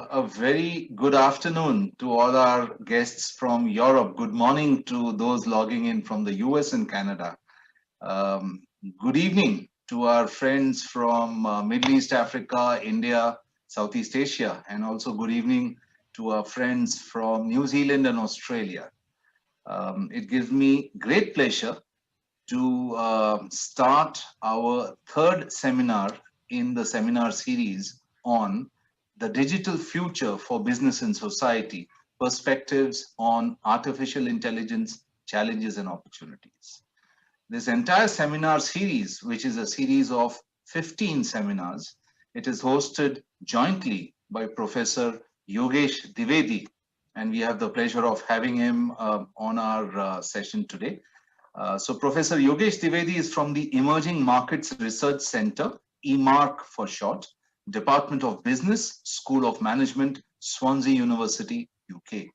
A very good afternoon to all our guests from Europe. Good morning to those logging in from the US and Canada. Um, Good evening to our friends from Middle East Africa, India, Southeast Asia, and also good evening to our friends from New Zealand and Australia. It gives me great pleasure to start our third seminar in the seminar series on the digital future for business and society, perspectives on artificial intelligence, challenges and opportunities. This entire seminar series, which is a series of 15 seminars, it is hosted jointly by Professor Yogesh Dwivedi, and we have the pleasure of having him on our session today. So Professor Yogesh Dwivedi is from the Emerging Markets Research Center, EMaRC for short, Department of Business, School of Management, Swansea University, UK.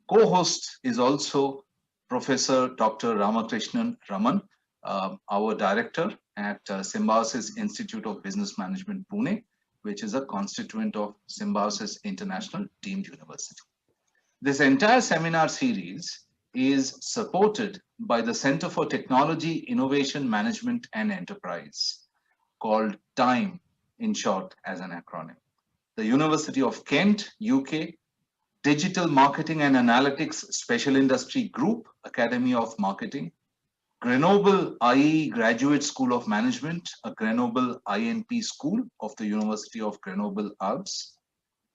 Co-host is also Professor Dr. Ramakrishnan Raman, our director at Symbiosis Institute of Business Management, Pune, which is a constituent of Symbiosis International Deemed University. This entire seminar series is supported by the Center for Technology, Innovation, Management and Enterprise, called TIME, in short, as an acronym. The University of Kent, UK, Digital Marketing and Analytics Special Industry Group, Academy of Marketing, Grenoble IAE-Graduate School of Management, a Grenoble INP school of the University of Grenoble, Alpes,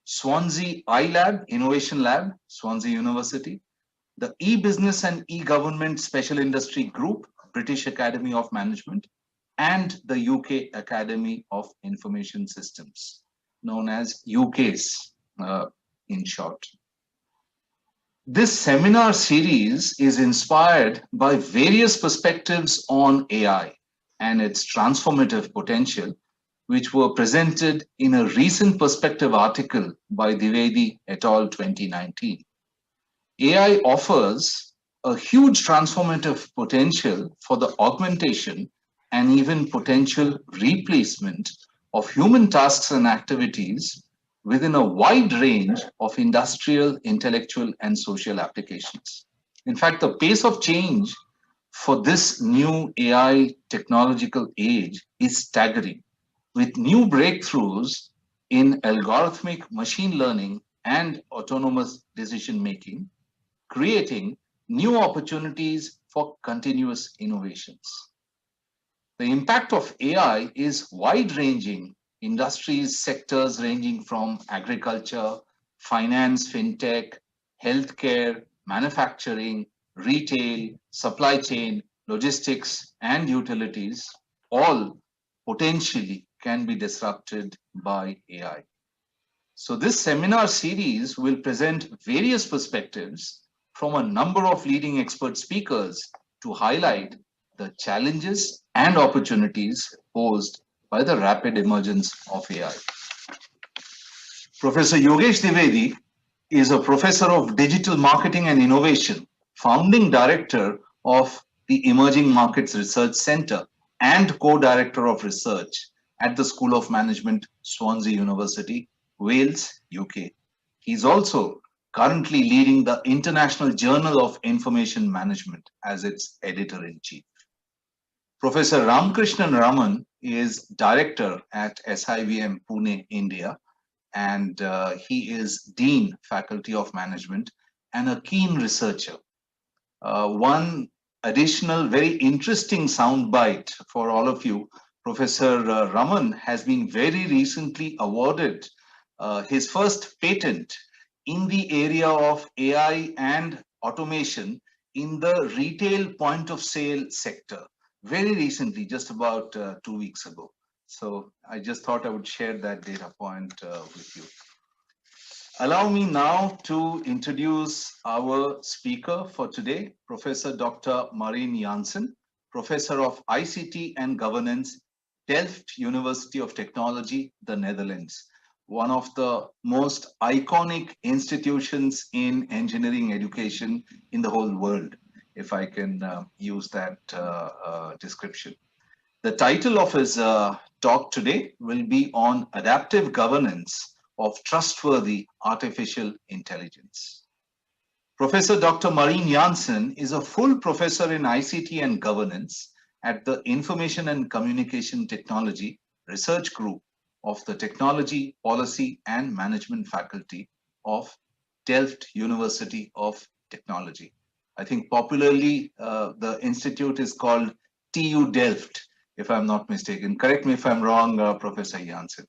Swansea iLab, Innovation Lab, Swansea University, the E-Business and E-Government Special Industry Group, British Academy of Management, and the UK Academy of Information Systems, known as UKAIS in short. This seminar series is inspired by various perspectives on AI and its transformative potential, which were presented in a recent perspective article by Dwivedi et al. 2019. AI offers a huge transformative potential for the augmentation and even potential replacement of human tasks and activities within a wide range of industrial, intellectual, and social applications. In fact, the pace of change for this new AI technological age is staggering, with new breakthroughs in algorithmic machine learning and autonomous decision making, creating new opportunities for continuous innovations. The impact of AI is wide-ranging. Industries, sectors ranging from agriculture, finance, fintech, healthcare, manufacturing, retail, supply chain, logistics, and utilities, all potentially can be disrupted by AI. So this seminar series will present various perspectives from a number of leading expert speakers to highlight the challenges and opportunities posed by the rapid emergence of AI. Professor Yogesh Dwivedi is a professor of digital marketing and innovation, founding director of the Emerging Markets Research Center, and co-director of research at the School of Management, Swansea University, Wales, UK. He's also currently leading the International Journal of Information Management as its editor-in-chief. Professor Ramakrishnan Raman is director at SIVM Pune, India, and he is Dean, Faculty of Management, and a keen researcher. One additional very interesting soundbite for all of you, Professor Raman has been very recently awarded his first patent in the area of AI and automation in the retail point of sale sector. Very recently, just about 2 weeks ago. So I just thought I would share that data point with you. Allow me now to introduce our speaker for today, Professor Dr. Marijn Janssen, Professor of ICT and Governance, Delft University of Technology, the Netherlands, one of the most iconic institutions in engineering education in the whole world, if I can use that description. The title of his talk today will be on adaptive governance of trustworthy artificial intelligence. Professor Dr. Marijn Janssen is a full professor in ICT and governance at the Information and Communication Technology Research Group of the Technology, Policy and Management Faculty of Delft University of Technology. I think popularly the institute is called TU Delft, if I'm not mistaken. Correct me if I'm wrong, Professor Janssen.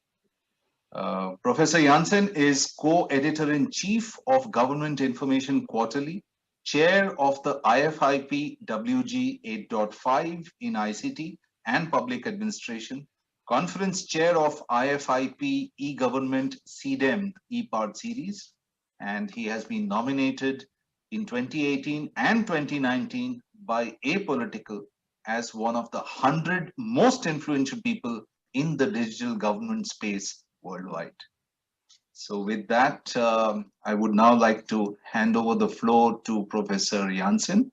Professor Janssen is co-editor-in-chief of Government Information Quarterly, chair of the IFIP WG 8.5 in ICT and Public Administration, conference chair of IFIP e-Government CDEM ePart series, and he has been nominated in 2018 and 2019 by Apolitical as one of the 100 most influential people in the digital government space worldwide. So with that, I would now like to hand over the floor to Professor Janssen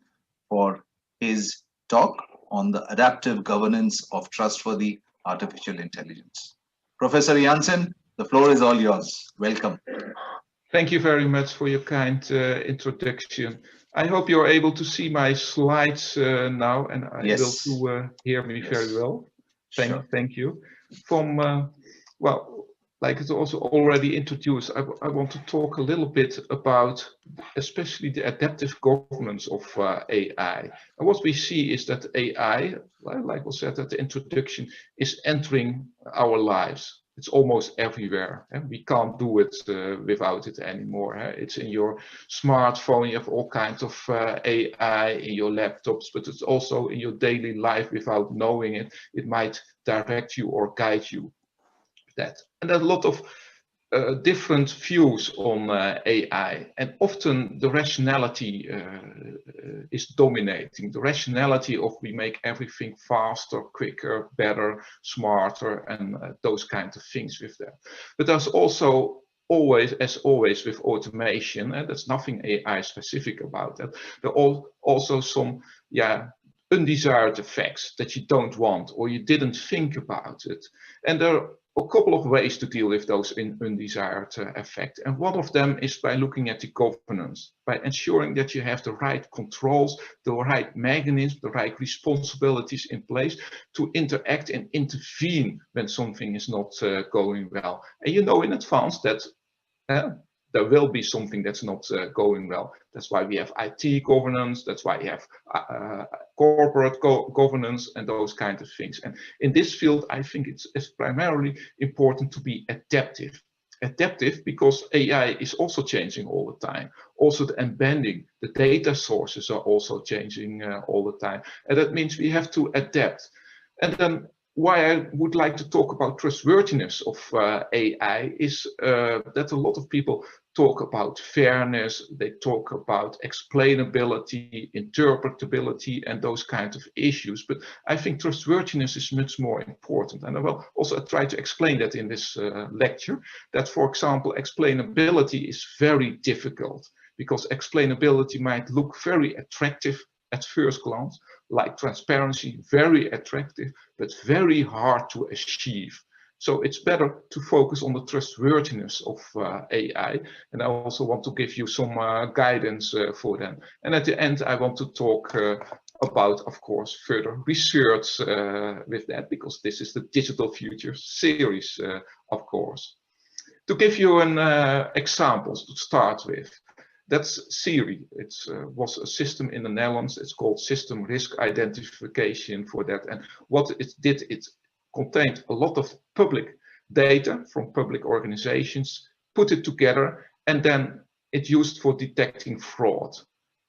for his talk on the adaptive governance of trustworthy artificial intelligence. Professor Janssen, the floor is all yours. Welcome. Thank you very much for your kind introduction. I hope you're able to see my slides now, and I will to hear me very well. Thank you. From well, like it's also already introduced, I want to talk a little bit about especially the adaptive governance of AI. And what we see is that AI, like was said at the introduction, is entering our lives. It's almost everywhere, and we can't do it without it anymore. It's in your smartphone, you have all kinds of AI in your laptops, but it's also in your daily life without knowing it. It might direct you or guide you. That. And there's a lot of different views on AI, and often the rationality is dominating. The rationality of we make everything faster, quicker, better, smarter, and those kinds of things with that. But there's also always, as always with automation, and there's nothing AI specific about that. There are also some, undesired effects that you don't want or you didn't think about it. And there are a couple of ways to deal with those undesired effects. And one of them is by looking at the governance, by ensuring that you have the right controls, the right mechanisms, the right responsibilities in place to interact and intervene when something is not going well. And you know in advance that there will be something that's not going well. That's why we have IT governance, that's why we have corporate governance and those kinds of things. And in this field, I think it's primarily important to be adaptive. Adaptive because AI is also changing all the time. Also the embedding, the data sources are also changing all the time. And that means we have to adapt. And then why I would like to talk about trustworthiness of AI is that a lot of people talk about fairness, they talk about explainability, interpretability, and those kinds of issues. But I think trustworthiness is much more important. And I will also try to explain that in this lecture, that, for example, explainability is very difficult because explainability might look very attractive at first glance, like transparency, very attractive, but very hard to achieve. So it's better to focus on the trustworthiness of AI. And I also want to give you some guidance for them. And at the end, I want to talk about, of course, further research with that, because this is the Digital Future series, of course. To give you an examples to start with. That's SyRI. It was a system in the Netherlands. It's called System Risk Identification for that. And what it did, it contained a lot of public data from public organizations, put it together, and then it used for detecting fraud.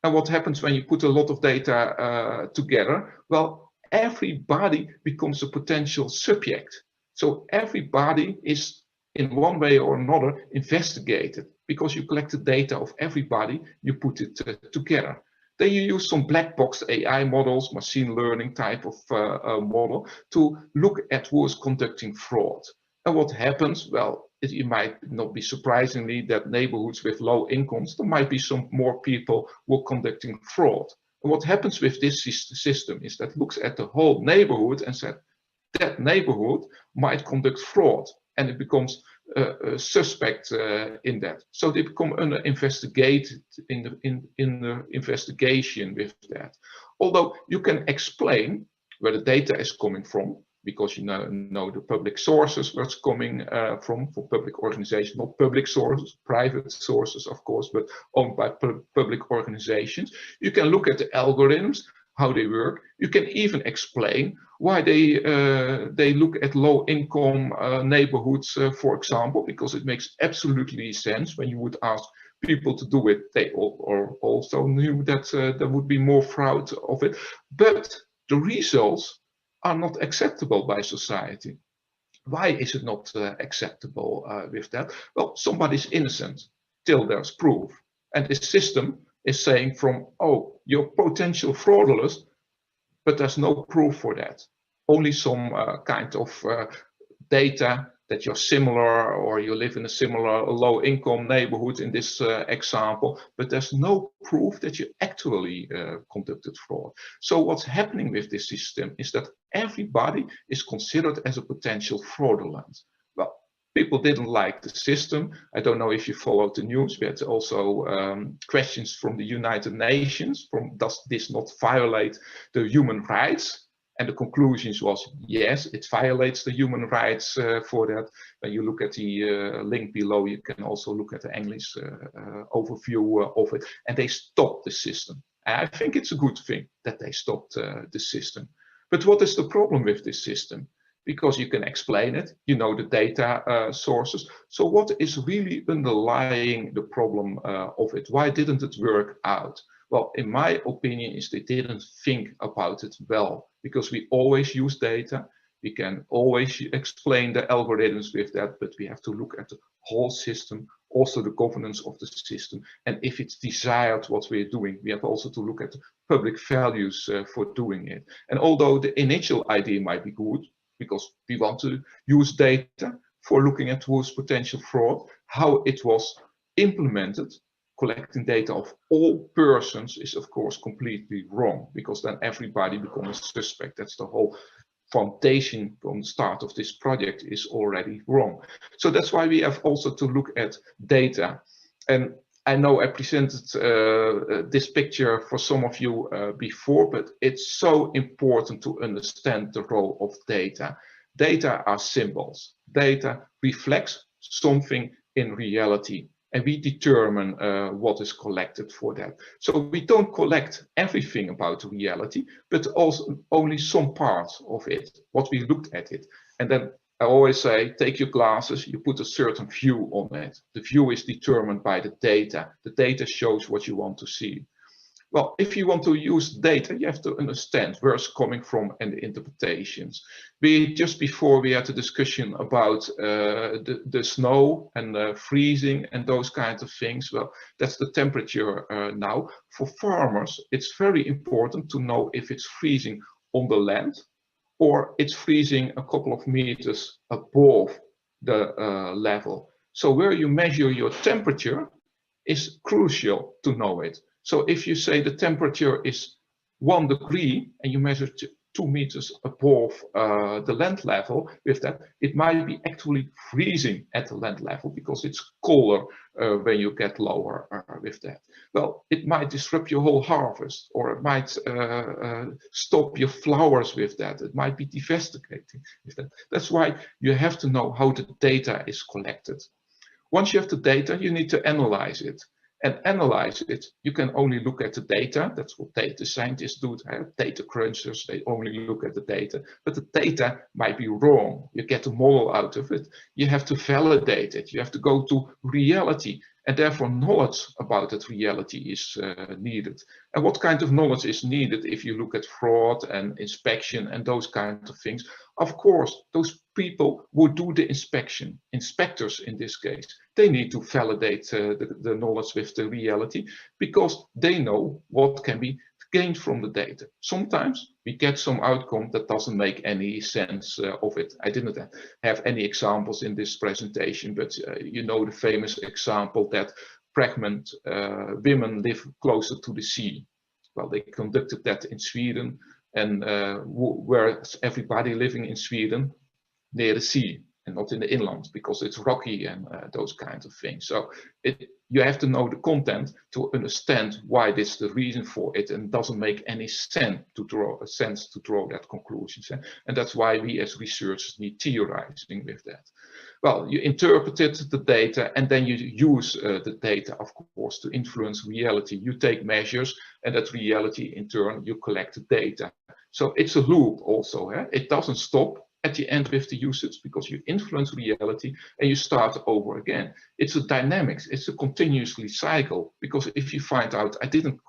And what happens when you put a lot of data together? Well, everybody becomes a potential subject. So everybody is in one way or another investigated, because you collect the data of everybody, you put it together. Then you use some black box AI models, machine learning type of model, to look at who is conducting fraud. And what happens? Well, it might not be surprisingly that neighborhoods with low incomes, there might be some more people who are conducting fraud. And what happens with this system is that it looks at the whole neighborhood and said, that neighborhood might conduct fraud. And it becomes suspect in that. So they become under investigated in the investigation with that. Although you can explain where the data is coming from, because you know the public sources where it's coming from for public organizations, not public sources, private sources, of course, but owned by public organizations. You can look at the algorithms, how they work. You can even explain why they look at low-income neighborhoods, for example, because it makes absolutely sense. When you would ask people to do it, they also knew that there would be more fraud of it. But the results are not acceptable by society. Why is it not acceptable with that? Well, somebody's innocent till there's proof. And the system is saying from, oh, you're potential fraudulent, but there's no proof for that. Only some kind of data that you're similar or you live in a similar low-income neighborhood in this example, but there's no proof that you actually conducted fraud. So what's happening with this system is that everybody is considered as a potential fraudulent. Well, people didn't like the system. I don't know if you followed the news. We had also questions from the United Nations from, does this not violate the human rights? And the conclusions was, yes, it violates the human rights for that. When you look at the link below, you can also look at the English overview of it. And they stopped the system. And I think it's a good thing that they stopped the system. But what is the problem with this system? Because you can explain it, you know the data sources. So what is really underlying the problem of it? Why didn't it work out? Well, in my opinion, is they didn't think about it well, because we always use data. We can always explain the algorithms with that, but we have to look at the whole system, also the governance of the system. And if it's desired what we're doing, we have also to look at the public values for doing it. And although the initial idea might be good, because we want to use data for looking at who's potential fraud, how it was implemented, collecting data of all persons, is of course completely wrong, because then everybody becomes a suspect. That's the whole foundation from the start of this project is already wrong. So that's why we have also to look at data. And I know I presented this picture for some of you before, but it's so important to understand the role of data. Data are symbols. Data reflects something in reality. And we determine what is collected for that. So we don't collect everything about reality, but also only some parts of it, what we looked at it. And then I always say, take your glasses, you put a certain view on it. The view is determined by the data. The data shows what you want to see. Well, if you want to use data, you have to understand where it's coming from and the interpretations. Just before we had a discussion about the snow and freezing and those kinds of things. Well, that's the temperature now. For farmers, it's very important to know if it's freezing on the land or it's freezing a couple of meters above the level. So where you measure your temperature is crucial to know it. So if you say the temperature is 1 degree and you measure 2 meters above the land level with that, it might be actually freezing at the land level because it's colder when you get lower with that. Well, it might disrupt your whole harvest, or it might stop your flowers with that. It might be devastating with that. That's why you have to know how the data is collected. Once you have the data, you need to analyze it. And analyze it, you can only look at the data. That's what data scientists do. Data crunchers, they only look at the data. But the data might be wrong. You get a model out of it. You have to validate it. You have to go to reality. And therefore, knowledge about that reality is needed. And what kind of knowledge is needed if you look at fraud and inspection and those kinds of things? Of course, those people who do the inspection, inspectors in this case, they need to validate the knowledge with the reality, because they know what can be gained from the data. Sometimes we get some outcome that doesn't make any sense of it. I didn't have any examples in this presentation, but you know the famous example that pregnant women live closer to the sea. Well, they conducted that in Sweden, and where everybody living in Sweden near the sea. and not in the inland because it's rocky and those kinds of things. So you have to know the content to understand why this is the reason for it, and it doesn't make any sense to draw that conclusions. And that's why we as researchers need theorizing with that. Well, you interpreted the data and then you use the data, of course, to influence reality. You take measures and that reality in turn, you collect the data. So it's a loop also. It doesn't stop at the end with the usage because you influence reality and you start over again. It's a dynamics, it's a continuously cycle, because if you find out I didn't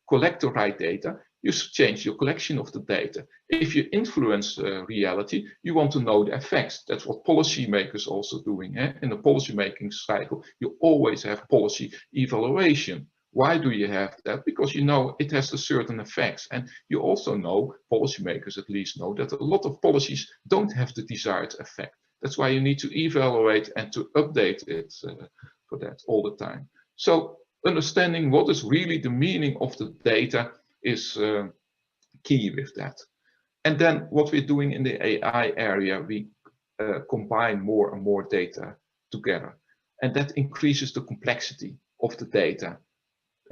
collect the right data, you change your collection of the data. If you influence reality, you want to know the effects. That's what policymakers also doing. In the policymaking cycle, you always have policy evaluation. Why do you have that? Because you know it has a certain effects. And you also know, policymakers at least know, that a lot of policies don't have the desired effect. That's why you need to evaluate and to update it for that all the time. So understanding what is really the meaning of the data is key with that. And then what we're doing in the AI area, we combine more and more data together. And that increases the complexity of the data.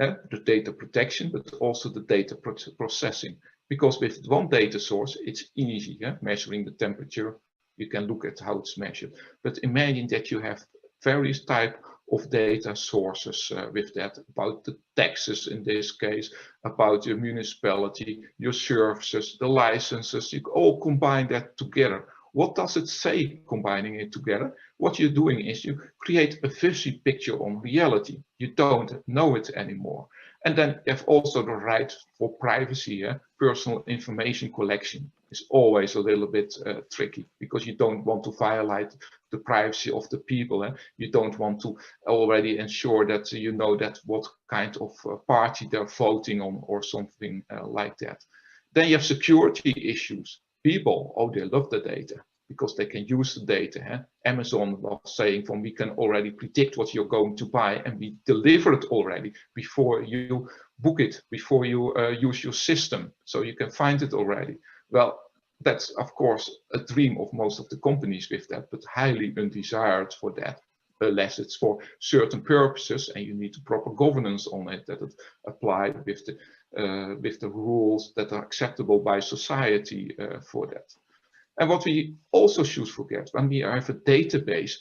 The data protection, but also the data processing. Because with one data source, it's easy, measuring the temperature. You can look at how it's measured. But imagine that you have various types of data sources with that, about the taxes in this case, about your municipality, your services, the licenses. You all combine that together. What does it say combining it together? What you're doing is you create a fuzzy picture on reality. You don't know it anymore. And then you have also the right for privacy. Personal information collection is always a little bit tricky because you don't want to violate the privacy of the people. You don't want to already ensure that you know that what kind of party they're voting on or something like that. Then you have security issues. People, oh, they love the data because they can use the data. Amazon was saying we can already predict what you're going to buy and we deliver it already before you book it, before you use your system. So you can find it already. Well, that's of course a dream of most of the companies with that, but highly undesired for that. Unless it's for certain purposes and you need a proper governance on it, that it apply with the rules that are acceptable by society for that. And what we also should forget, when we have a database,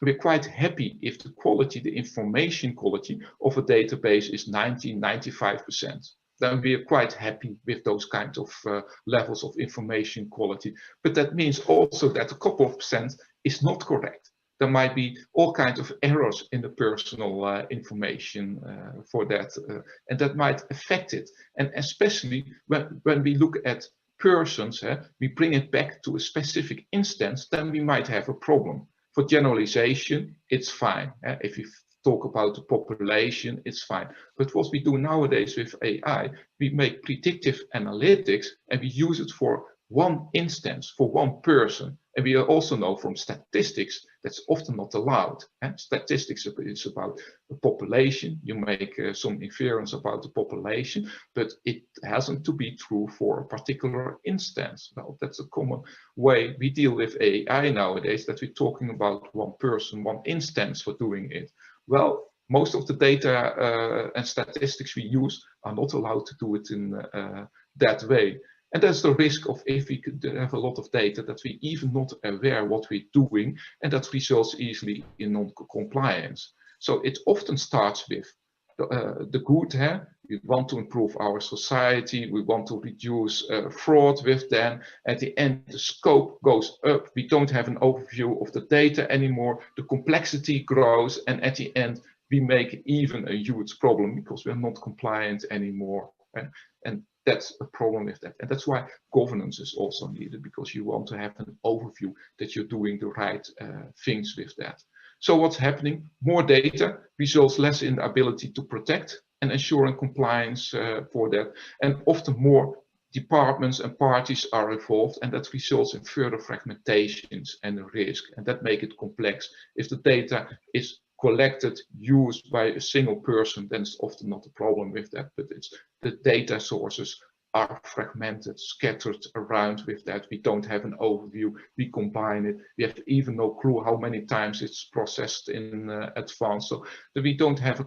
we're quite happy if the quality, the information quality of a database is 90–95%. Then we are quite happy with those kinds of levels of information quality. But that means also that a couple of percent is not correct. There might be all kinds of errors in the personal information for that, and that might affect it. And especially when we look at persons, we bring it back to a specific instance, then we might have a problem. For generalization, it's fine. If you talk about the population, it's fine. But what we do nowadays with AI, we make predictive analytics and we use it for one instance, for one person. And we also know from statistics that's often not allowed. Statistics is about the population. You make some inference about the population, but it hasn't to be true for a particular instance. Well, that's a common way we deal with AI nowadays, that we're talking about one person, one instance for doing it. Well, most of the data and statistics we use are not allowed to do it in that way. And that's the risk of, if we could have a lot of data, that we even not aware what we're doing, and that results easily in non-compliance. So it often starts with the good. We want to improve our society. We want to reduce fraud with them. At the end, the scope goes up. We don't have an overview of the data anymore. The complexity grows, and at the end, we make even a huge problem because we're not compliant anymore. And that's a problem with that. And that's why governance is also needed, because you want to have an overview that you're doing the right things with that. So what's happening? More data results less in the ability to protect and ensuring compliance for that. And often more departments and parties are involved, and that results in further fragmentations and risk. And that makes it complex. If the data is collected, used by a single person, then it's often not a problem with that, but it's the data sources are fragmented, scattered around with that. We don't have an overview. We combine it. We have even no clue how many times it's processed in advance, so that we don't have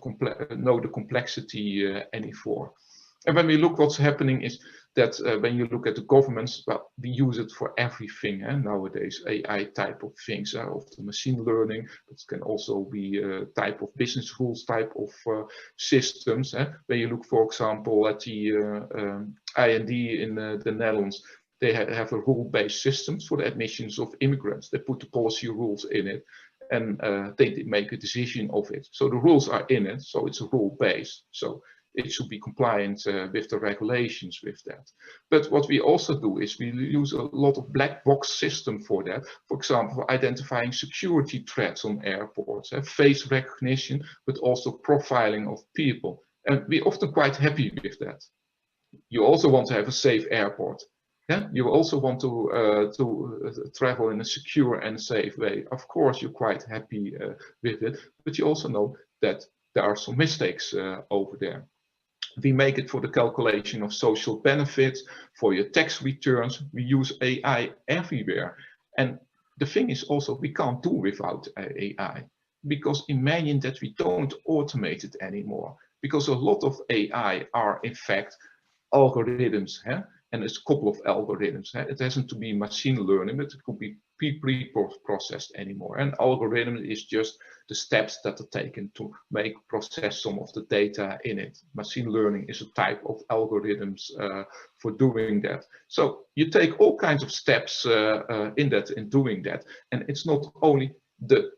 know the complexity anymore. And when we look what's happening is that when you look at the governments, well, we use it for everything nowadays, AI type of things, of the machine learning. It can also be a type of business rules type of systems. When you look, for example, at the IND in the Netherlands, they have a rule-based system for the admissions of immigrants. They put the policy rules in it, and they make a decision of it. So the rules are in it, so it's a rule-based. So it should be compliant with the regulations with that. But what we also do is we use a lot of black box system for that. For example, for identifying security threats on airports, face recognition, but also profiling of people. And we're often quite happy with that. You also want to have a safe airport. Yeah, you also want to travel in a secure and safe way. Of course, you're quite happy with it, but you also know that there are some mistakes over there. We make it for the calculation of social benefits, for your tax returns. We use AI everywhere. And the thing is also, we can't do without AI, because imagine that we don't automate it anymore, because a lot of AI are in fact algorithms, and it's a couple of algorithms. It hasn't to be machine learning, but it could be pre-processed anymore. And algorithm is just the steps that are taken to process some of the data in it. Machine learning is a type of algorithms for doing that. So you take all kinds of steps in doing that. And it's not only the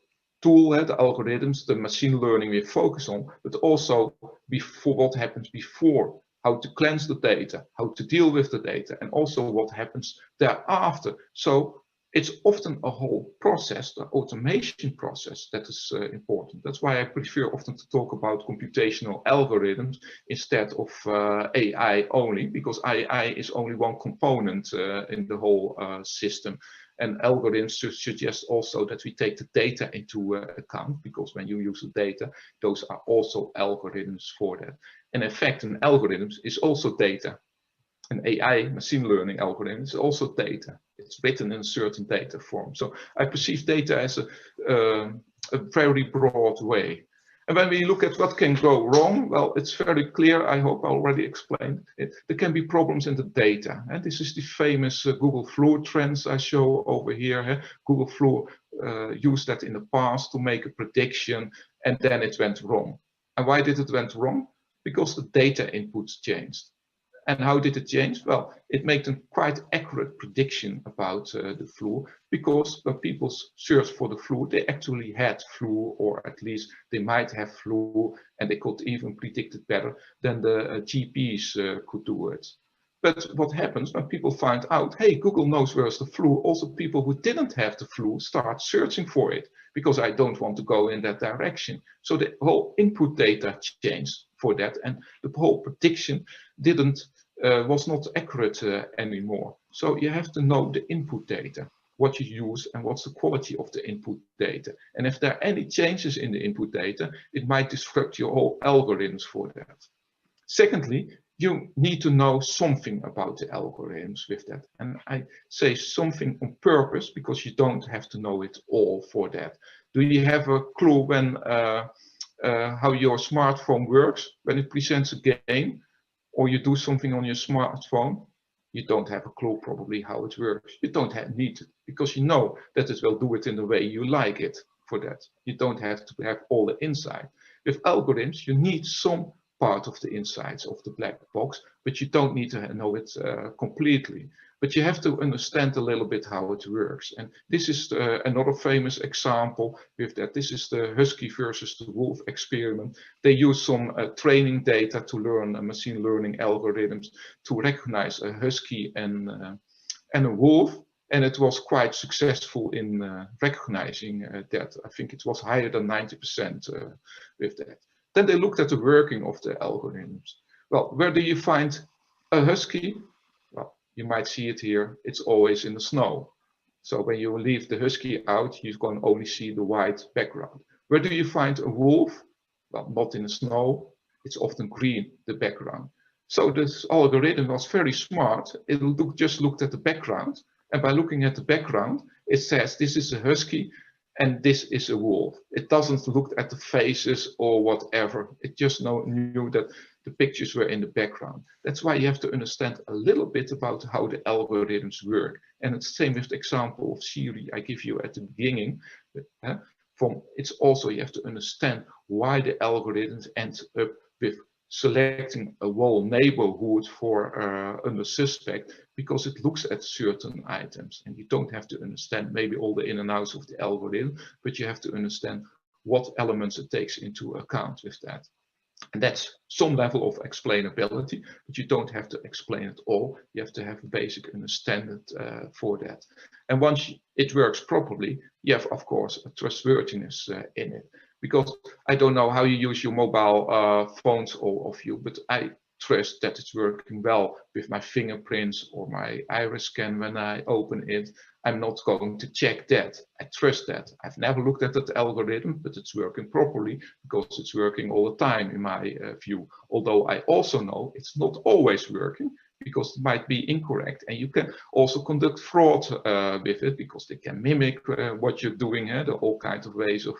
tool, the algorithms, the machine learning we focus on, but also before what happens before, how to cleanse the data, how to deal with the data, and also what happens thereafter. So it's often a whole process, the automation process, that is important. That's why I prefer often to talk about computational algorithms instead of AI only, because AI is only one component in the whole system. And algorithms suggest also that we take the data into account, because when you use the data, those are also algorithms for that. And in fact, an algorithm is also data. An AI, machine learning algorithm, is also data. It's written in a certain data form. So I perceive data as a very broad way. And when we look at what can go wrong, well, it's very clear. I hope I already explained it. There can be problems in the data. And this is the famous Google Flu trends I show over here. Google Flu used that in the past to make a prediction, and then it went wrong. And why did it went wrong? Because the data inputs changed. And how did it change? Well, it made a quite accurate prediction about the flu, because when people searched for the flu, they actually had flu, or at least they might have flu, and they could even predict it better than the GPs could do it. But what happens when people find out, hey, Google knows where's the flu, also people who didn't have the flu start searching for it, because I don't want to go in that direction. So the whole input data changed for that, and the whole prediction was not accurate anymore. So you have to know the input data, what you use, and what's the quality of the input data. And if there are any changes in the input data, it might disrupt your whole algorithms for that. Secondly, you need to know something about the algorithms with that. And I say something on purpose, because you don't have to know it all for that. Do you have a clue when how your smartphone works when it presents a game, or you do something on your smartphone? You don't have a clue probably how it works. You don't need it, because you know that it will do it in the way you like it for that. You don't have to have all the insight. With algorithms, you need some part of the insights of the black box, but you don't need to know it completely. But you have to understand a little bit how it works. And this is another famous example with that. This is the husky versus the wolf experiment. They use some training data to learn machine learning algorithms to recognize a husky and a wolf. And it was quite successful in recognizing that. I think it was higher than 90% with that. Then they looked at the working of the algorithms. Well, where do you find a husky? Well, you might see it here. It's always in the snow. So when you leave the husky out, you can only see the white background. Where do you find a wolf? Well, not in the snow. It's often green, the background. So this algorithm was very smart. It just looked at the background. And by looking at the background, it says this is a husky and this is a wolf. It doesn't look at the faces or whatever. It just knew that the pictures were in the background. That's why you have to understand a little bit about how the algorithms work. And it's the same with the example of SyRI I give you at the beginning. It's also, you have to understand why the algorithms end up with selecting a whole neighborhood for under suspect, because it looks at certain items, and you don't have to understand maybe all the in and outs of the algorithm, but you have to understand what elements it takes into account with that. And that's some level of explainability, but you don't have to explain it all. You have to have a basic understanding for that. And once it works properly, you have, of course, a trustworthiness in it. Because I don't know how you use your mobile phones, all of you, but I trust that it's working well with my fingerprints or my iris scan when I open it. I'm not going to check that. I trust that. I've never looked at that algorithm, but it's working properly because it's working all the time in my view. Although I also know it's not always working, because it might be incorrect, and you can also conduct fraud with it, because they can mimic what you're doing. There are all kinds of ways of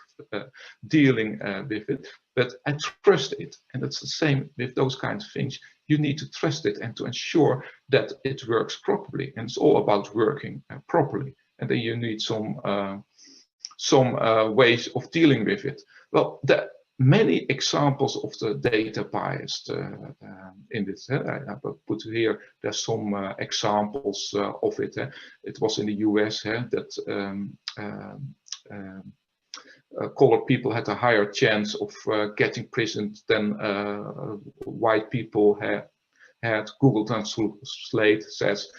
dealing with it, but I trust it, and it's the same with those kinds of things. You need to trust it and to ensure that it works properly, and it's all about working properly, and then you need some ways of dealing with it. Well, many examples of the data bias in this. I put here, there's some examples of it. It was in the US that colored people had a higher chance of getting prisoned than white people had. Google Translate says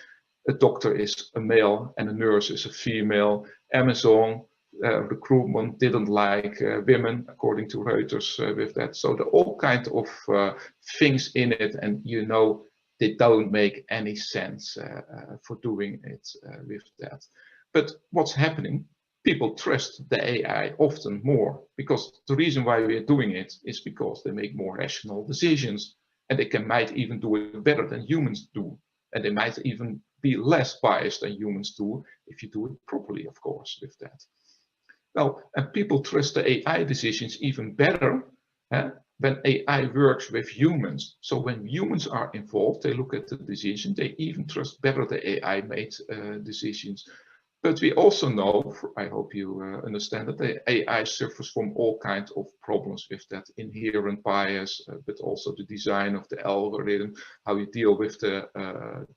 a doctor is a male and a nurse is a female. Amazon recruitment didn't like women, according to Reuters with that. So there are all kinds of things in it, and you know they don't make any sense for doing it with that. But what's happening? People trust the AI often more, because the reason why we're doing it is because they make more rational decisions, and they might even do it better than humans do, and they might even be less biased than humans do if you do it properly, of course, with that. Well, and people trust the AI decisions even better when AI works with humans. So when humans are involved, they look at the decision, they even trust better the AI made decisions. But we also know, I hope you understand, that the AI suffers from all kinds of problems with that inherent bias, but also the design of the algorithm, how you deal with the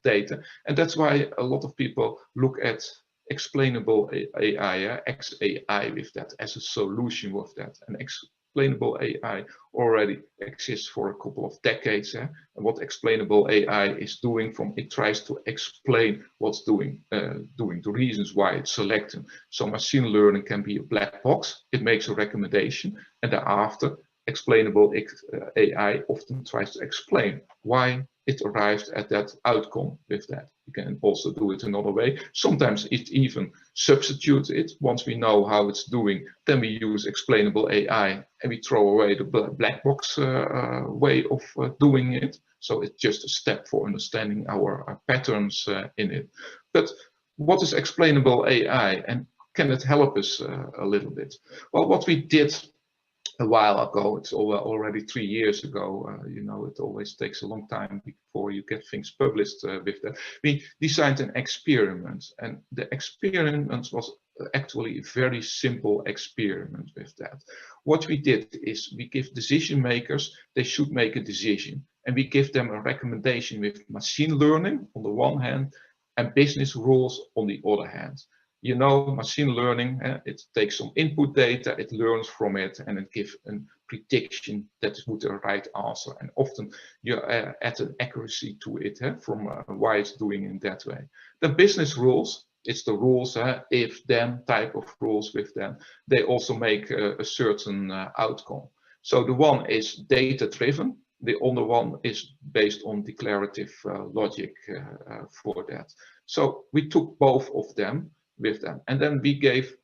data. And that's why a lot of people look at explainable AI, XAI, with that as a solution with that. And explainable AI already exists for a couple of decades. And what explainable AI is doing, it tries to explain what's doing the reasons why it's selecting. So machine learning can be a black box. It makes a recommendation, and thereafter explainable AI often tries to explain why it arrived at that outcome with that. You can also do it another way. Sometimes it even substitutes it. Once we know how it's doing, then we use explainable AI and we throw away the black box way of doing it. So it's just a step for understanding our patterns in it. But what is explainable AI, and can it help us a little bit? Well, what we did a while ago, it's already 3 years ago, you know, it always takes a long time before you get things published with that. We designed an experiment, and the experiment was actually a very simple experiment with that. What we did is we give decision makers, they should make a decision, and we give them a recommendation with machine learning on the one hand and business rules on the other hand. You know, machine learning, it takes some input data, it learns from it, and it gives a prediction that it would be the right answer. And often you add an accuracy to it from why it's doing in that way. The business rules, it's the rules, if then type of rules with them. They also make a certain outcome. So the one is data driven. The other one is based on declarative logic for that. So we took both of them with them, and then we gave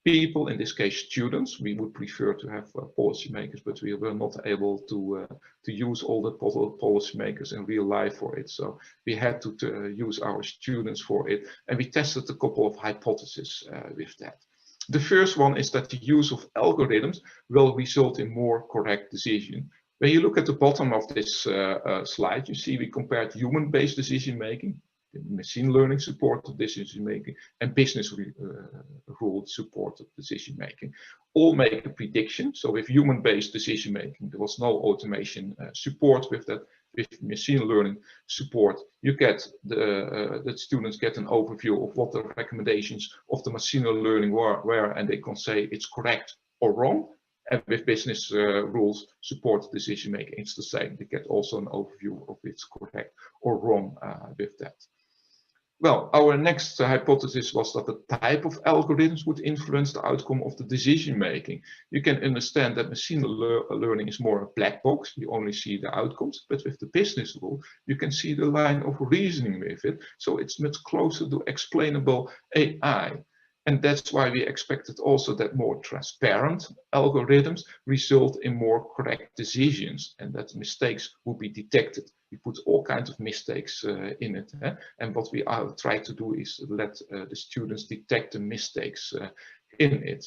people, in this case students. We would prefer to have policymakers, but we were not able to use all the policymakers in real life for it. So we had to use our students for it, and we tested a couple of hypotheses with that. The first one is that the use of algorithms will result in more correct decision. When you look at the bottom of this slide, you see we compared human-based decision-making, machine learning supported decision-making, and business rule supported decision-making. All make a prediction. So with human-based decision-making, there was no automation support with that. With machine learning support, you get the students get an overview of what the recommendations of the machine learning were, and they can say it's correct or wrong. And with business rules support decision making, it's the same. They get also an overview of it's correct or wrong with that. Well, our next hypothesis was that the type of algorithms would influence the outcome of the decision making. You can understand that machine learning is more a black box. You only see the outcomes, but with the business rule, you can see the line of reasoning with it. So it's much closer to explainable AI. And that's why we expected also that more transparent algorithms result in more correct decisions, and that mistakes will be detected. We put all kinds of mistakes in it. And what we try to do is let the students detect the mistakes in it.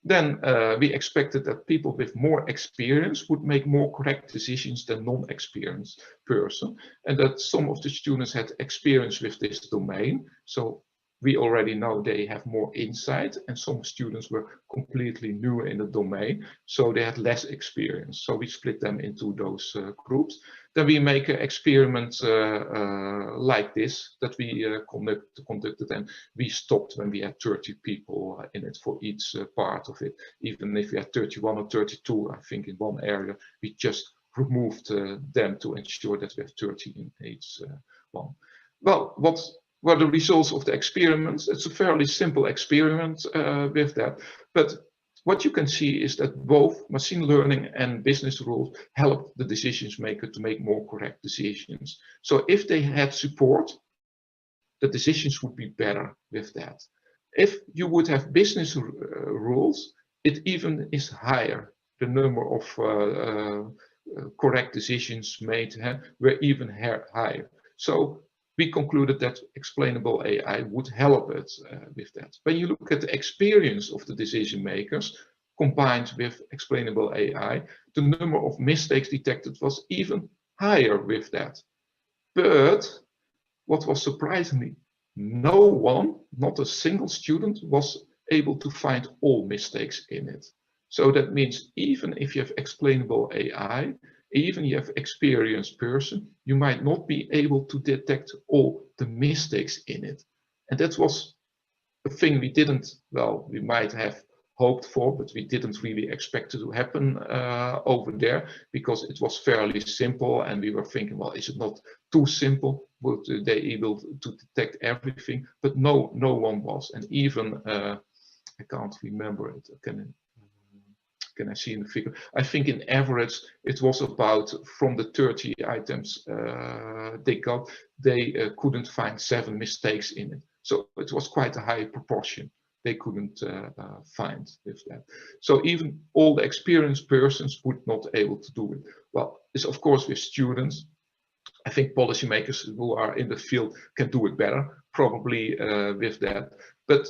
Then we expected that people with more experience would make more correct decisions than non-experienced person, and that some of the students had experience with this domain. So we already know they have more insight, and some students were completely new in the domain, so they had less experience. So we split them into those groups. Then we make an experiment like this that we conducted, and we stopped when we had 30 people in it for each part of it. Even if we had 31 or 32, I think in one area, we just removed them to ensure that we have 30 in each one. Well, what were the results of the experiments? It's a fairly simple experiment with that, but what you can see is that both machine learning and business rules help the decision maker to make more correct decisions. So if they had support, the decisions would be better with that. If you would have business rules, it even is higher. The number of correct decisions made were even higher. So we concluded that explainable AI would help it with that. When you look at the experience of the decision makers combined with explainable AI, the number of mistakes detected was even higher with that. But what was surprisingly, no one, not a single student, was able to find all mistakes in it. So that means even if you have explainable AI, even you have experienced person, you might not be able to detect all the mistakes in it. And that was a thing we didn't, well, we might have hoped for, but we didn't really expect it to happen over there, because it was fairly simple, and we were thinking, well, is it not too simple? Would they be able to detect everything? But no one was. And even, I can't remember it, can I see in the figure? I think in average it was about, from the 30 items they got, they couldn't find 7 mistakes in it. So it was quite a high proportion they couldn't find with that. So even all the experienced persons would not able to do it. Well, it's of course with students. I think policymakers who are in the field can do it better, probably with that. But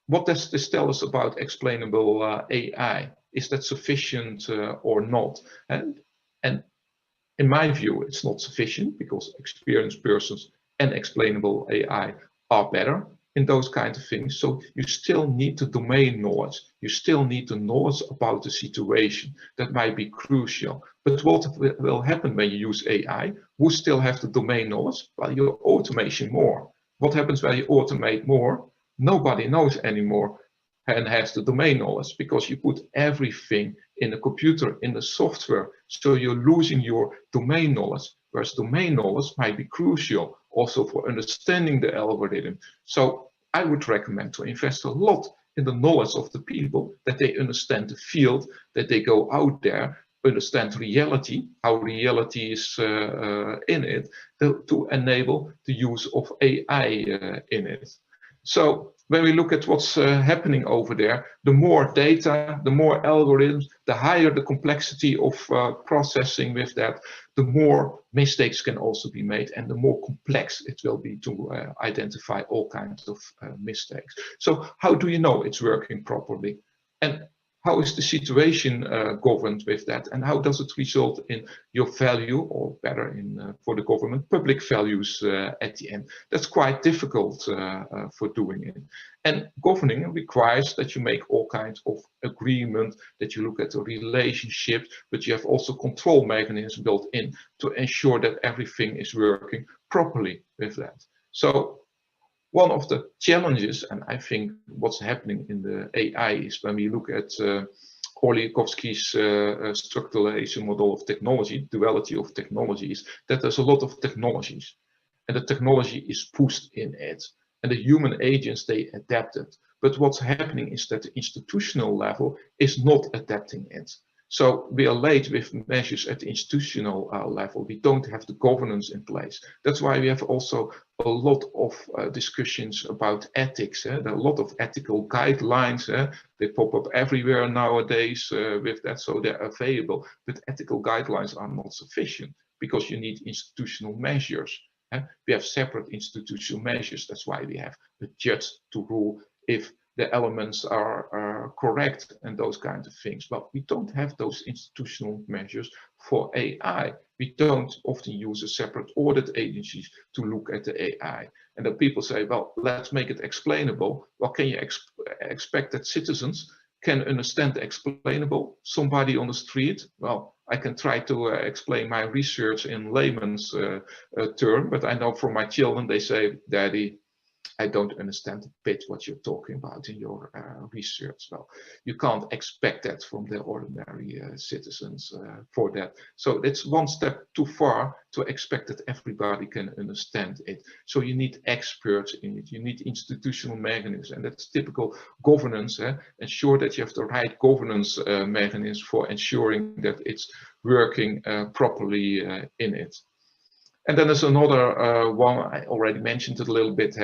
what does this tell us about explainable AI? Is that sufficient or not? And in my view, it's not sufficient, because experienced persons and explainable AI are better in those kinds of things. So you still need the domain knowledge. You still need the knowledge about the situation. That might be crucial. But what will happen when you use AI? Who still have the domain knowledge? Well, you're automation more. What happens when you automate more? Nobody knows anymore and has the domain knowledge, because you put everything in the computer, in the software, so you're losing your domain knowledge, whereas domain knowledge might be crucial also for understanding the algorithm. So I would recommend to invest a lot in the knowledge of the people, that they understand the field, that they go out there, understand reality, how reality is in it, to enable the use of AI in it. So when we look at what's happening over there, the more data, the more algorithms, the higher the complexity of processing with that, the more mistakes can also be made, and the more complex it will be to identify all kinds of mistakes. So how do you know it's working properly? And how is the situation governed with that? And how does it result in your value, or better in for the government, public values at the end? That's quite difficult for doing it. And governing requires that you make all kinds of agreement, that you look at the relationship, but you have also control mechanisms built in to ensure that everything is working properly with that. So one of the challenges, and I think what's happening in the AI, is when we look at Orliakovsky's structuralization model of technology, duality of technologies, that there's a lot of technologies, and the technology is pushed in it, and the human agents, they adapt it. But what's happening is that the institutional level is not adapting it. So we are late with measures at the institutional level. We don't have the governance in place. That's why we have also a lot of discussions about ethics. There are a lot of ethical guidelines. They pop up everywhere nowadays with that, so they're available. But ethical guidelines are not sufficient because you need institutional measures. We have separate institutional measures. That's why we have a judge to rule if the elements are correct and those kinds of things. But we don't have those institutional measures for AI. We don't often use a separate audit agencies to look at the AI. And then people say, well, let's make it explainable. Well, can you expect that citizens can understand the explainable? Somebody on the street? Well, I can try to explain my research in layman's term, but I know from my children, they say, Daddy, I don't understand a bit what you're talking about in your research. Well, you can't expect that from the ordinary citizens for that. So it's one step too far to expect that everybody can understand it. So you need experts in it. You need institutional mechanisms, and that's typical governance. Ensure that you have the right governance mechanisms for ensuring that it's working properly in it. And then there's another one, I already mentioned it a little bit,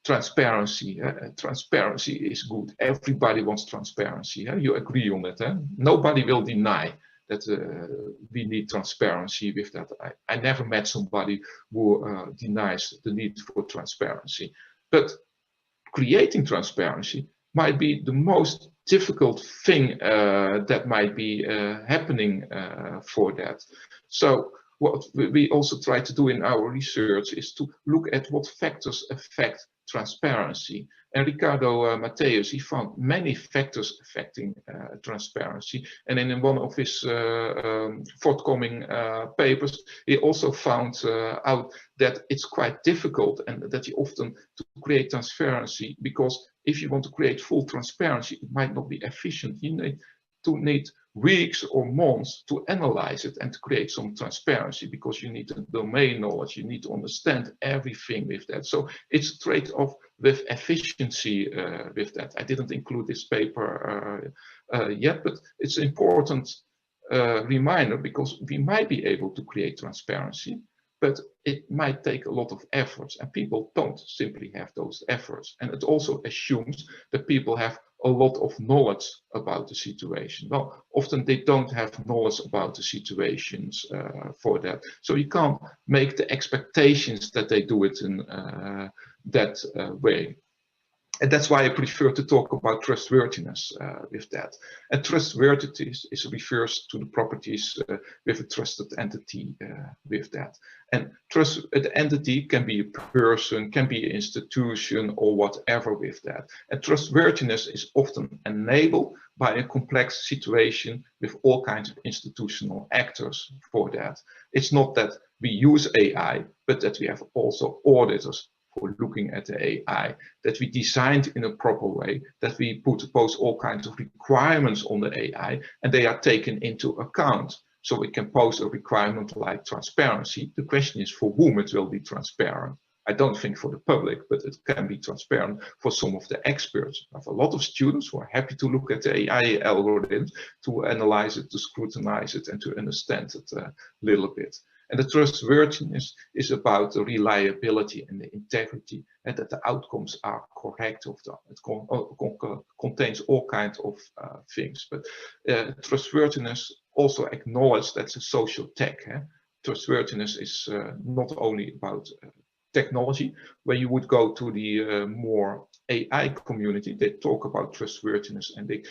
transparency. Transparency is good. Everybody wants transparency. You agree on it. Nobody will deny that we need transparency with that. I never met somebody who denies the need for transparency. But creating transparency might be the most difficult thing that might be happening for that. So what we also try to do in our research is to look at what factors affect transparency. And Ricardo Mateus, he found many factors affecting transparency. And in one of his forthcoming papers, he also found out that it's quite difficult and that you often to create transparency, because if you want to create full transparency, it might not be efficient. You need weeks or months to analyze it and to create some transparency, because you need the domain knowledge, you need to understand everything with that. So it's a trade-off with efficiency with that. I didn't include this paper yet, but it's an important reminder, because we might be able to create transparency, but it might take a lot of efforts, and people don't simply have those efforts. And it also assumes that people have a lot of knowledge about the situation. Well, often they don't have knowledge about the situations for that. So you can't make the expectations that they do it in that way. And that's why I prefer to talk about trustworthiness with that. And trustworthiness refers to the properties with a trusted entity with that. And the entity can be a person, can be an institution, or whatever with that. And trustworthiness is often enabled by a complex situation with all kinds of institutional actors for that. It's not that we use AI, but that we have also auditors for looking at the AI, that we designed in a proper way, that we pose all kinds of requirements on the AI, and they are taken into account. So we can pose a requirement like transparency. The question is for whom it will be transparent. I don't think for the public, but it can be transparent for some of the experts. I have a lot of students who are happy to look at the AI algorithms, to analyze it, to scrutinize it, and to understand it a little bit. And the trustworthiness is about the reliability and the integrity, and that the outcomes are correct. It contains all kinds of things. But trustworthiness also acknowledges that's a social tech. Trustworthiness is not only about technology. When you would go to the more AI community, they talk about trustworthiness and they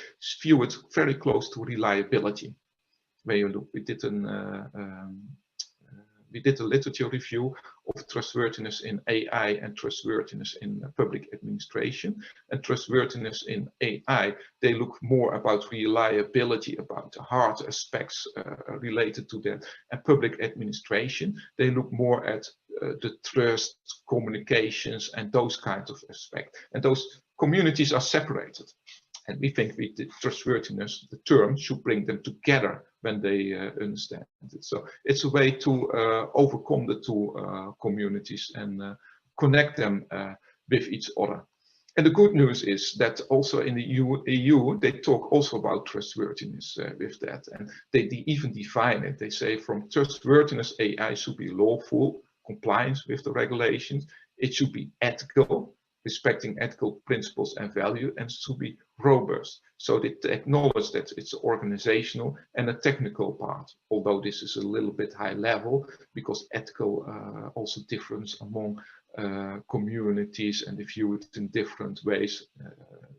view it very close to reliability. When you look, we did a literature review of trustworthiness in AI and trustworthiness in public administration. And trustworthiness in AI, they look more about reliability, about the hard aspects related to that. And public administration, they look more at the trust, communications, and those kinds of aspects. And those communities are separated. And we think with the trustworthiness, the term should bring them together when they understand it. So it's a way to overcome the two communities and connect them with each other. And the good news is that also in the EU, they talk also about trustworthiness with that. And they even define it. They say from trustworthiness, AI should be lawful, compliance with the regulations. It should be ethical, respecting ethical principles and value, and should be robust. So they acknowledge that it's organizational and a technical part, although this is a little bit high level because ethical also differs among communities and they view it in different ways,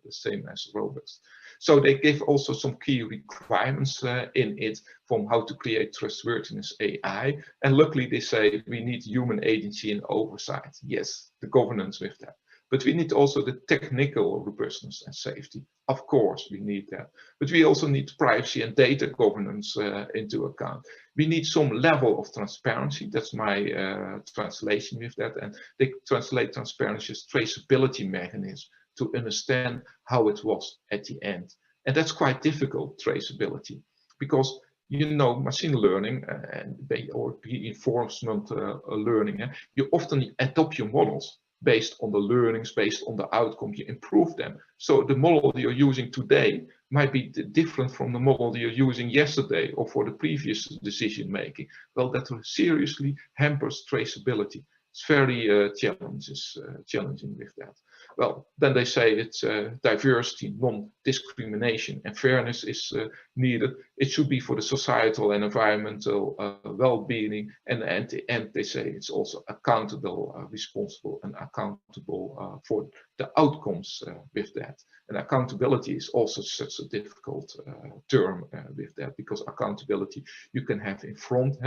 the same as robust. So they give also some key requirements in it from how to create trustworthiness AI. And luckily they say we need human agency and oversight. Yes, the governance with that. But we need also the technical robustness and safety. Of course, we need that. But we also need privacy and data governance into account. We need some level of transparency. That's my translation with that. And they translate transparency as traceability mechanism to understand how it was at the end. And that's quite difficult, traceability, because you know, machine learning and or reinforcement learning, you often adopt your models based on the learnings, based on the outcome, you improve them. So the model that you're using today might be different from the model that you're using yesterday or for the previous decision making. Well, that seriously hampers traceability. It's very challenging with that. Well, then they say it's diversity, non-discrimination, and fairness is needed. It should be for the societal and environmental well-being, and at the end they say it's also accountable, responsible, and accountable for the outcomes with that. And accountability is also such a difficult term with that, because accountability you can have in front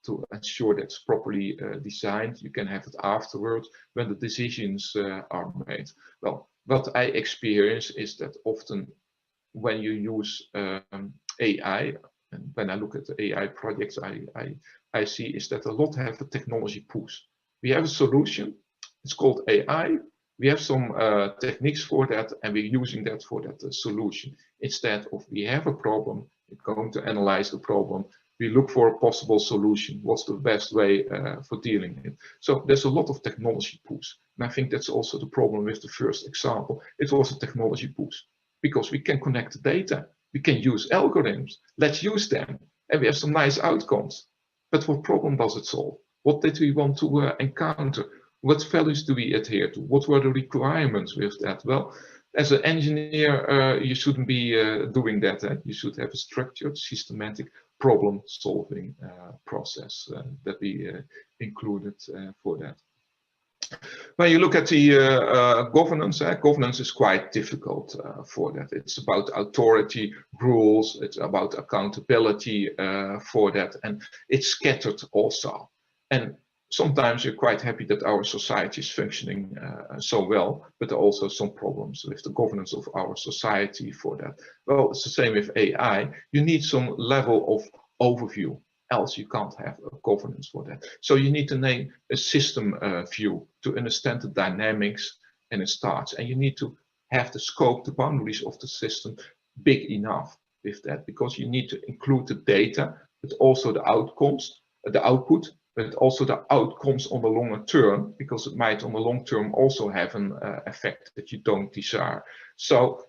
to ensure that's properly designed. You can have it afterwards when the decisions are made. Well, what I experience is that often when you use AI, and when I look at the AI projects I see is that a lot have a technology push. We have a solution, it's called AI. We have some techniques for that, and we're using that for that solution. Instead of we have a problem, we're going to analyze the problem, we look for a possible solution. What's the best way for dealing with it? So there's a lot of technology push. And I think that's also the problem with the first example. It was a technology push because we can connect the data. We can use algorithms. Let's use them. And we have some nice outcomes. But what problem does it solve? What did we want to encounter? What values do we adhere to? What were the requirements with that? Well, as an engineer, you shouldn't be doing that. You should have a structured, systematic problem-solving process that we included for that. When you look at the governance, governance is quite difficult for that. It's about authority, rules, it's about accountability for that, and it's scattered also. And sometimes you're quite happy that our society is functioning so well, but there are also some problems with the governance of our society for that. Well, it's the same with AI. You need some level of overview, else you can't have a governance for that. So you need to name a system view to understand the dynamics and its starts. And you need to have the scope, the boundaries of the system big enough with that, because you need to include the data, but also the outcomes, the output, but also the outcomes on the longer term, because it might on the long term also have an effect that you don't desire. So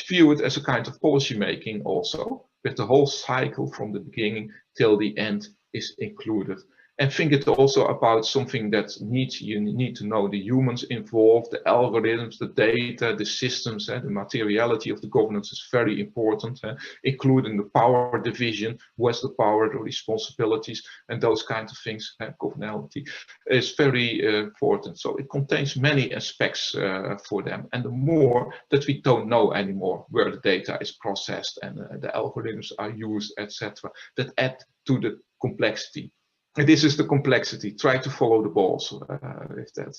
view it as a kind of policy making also, with the whole cycle from the beginning till the end is included. And think it also about something that you need to know the humans involved, the algorithms, the data, the systems, the materiality of the governance is very important, including the power division, who has the power, the responsibilities, and those kinds of things. Governality is very important. So it contains many aspects for them. And the more that we don't know anymore where the data is processed and the algorithms are used, etc., that add to the complexity. And this is the complexity. Try to follow the balls with that.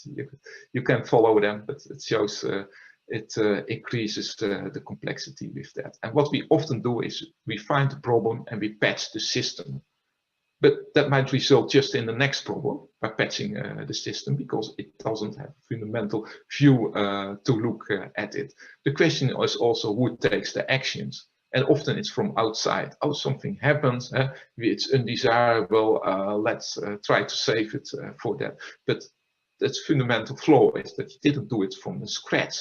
You can follow them, but it shows it increases the complexity with that. And what we often do is we find the problem and we patch the system. But that might result just in the next problem by patching the system, because it doesn't have a fundamental view to look at it. The question is also who takes the actions. And often it's from outside. Oh, something happens, it's undesirable, let's try to save it for that. But that's fundamental flaw is that you didn't do it from the scratch,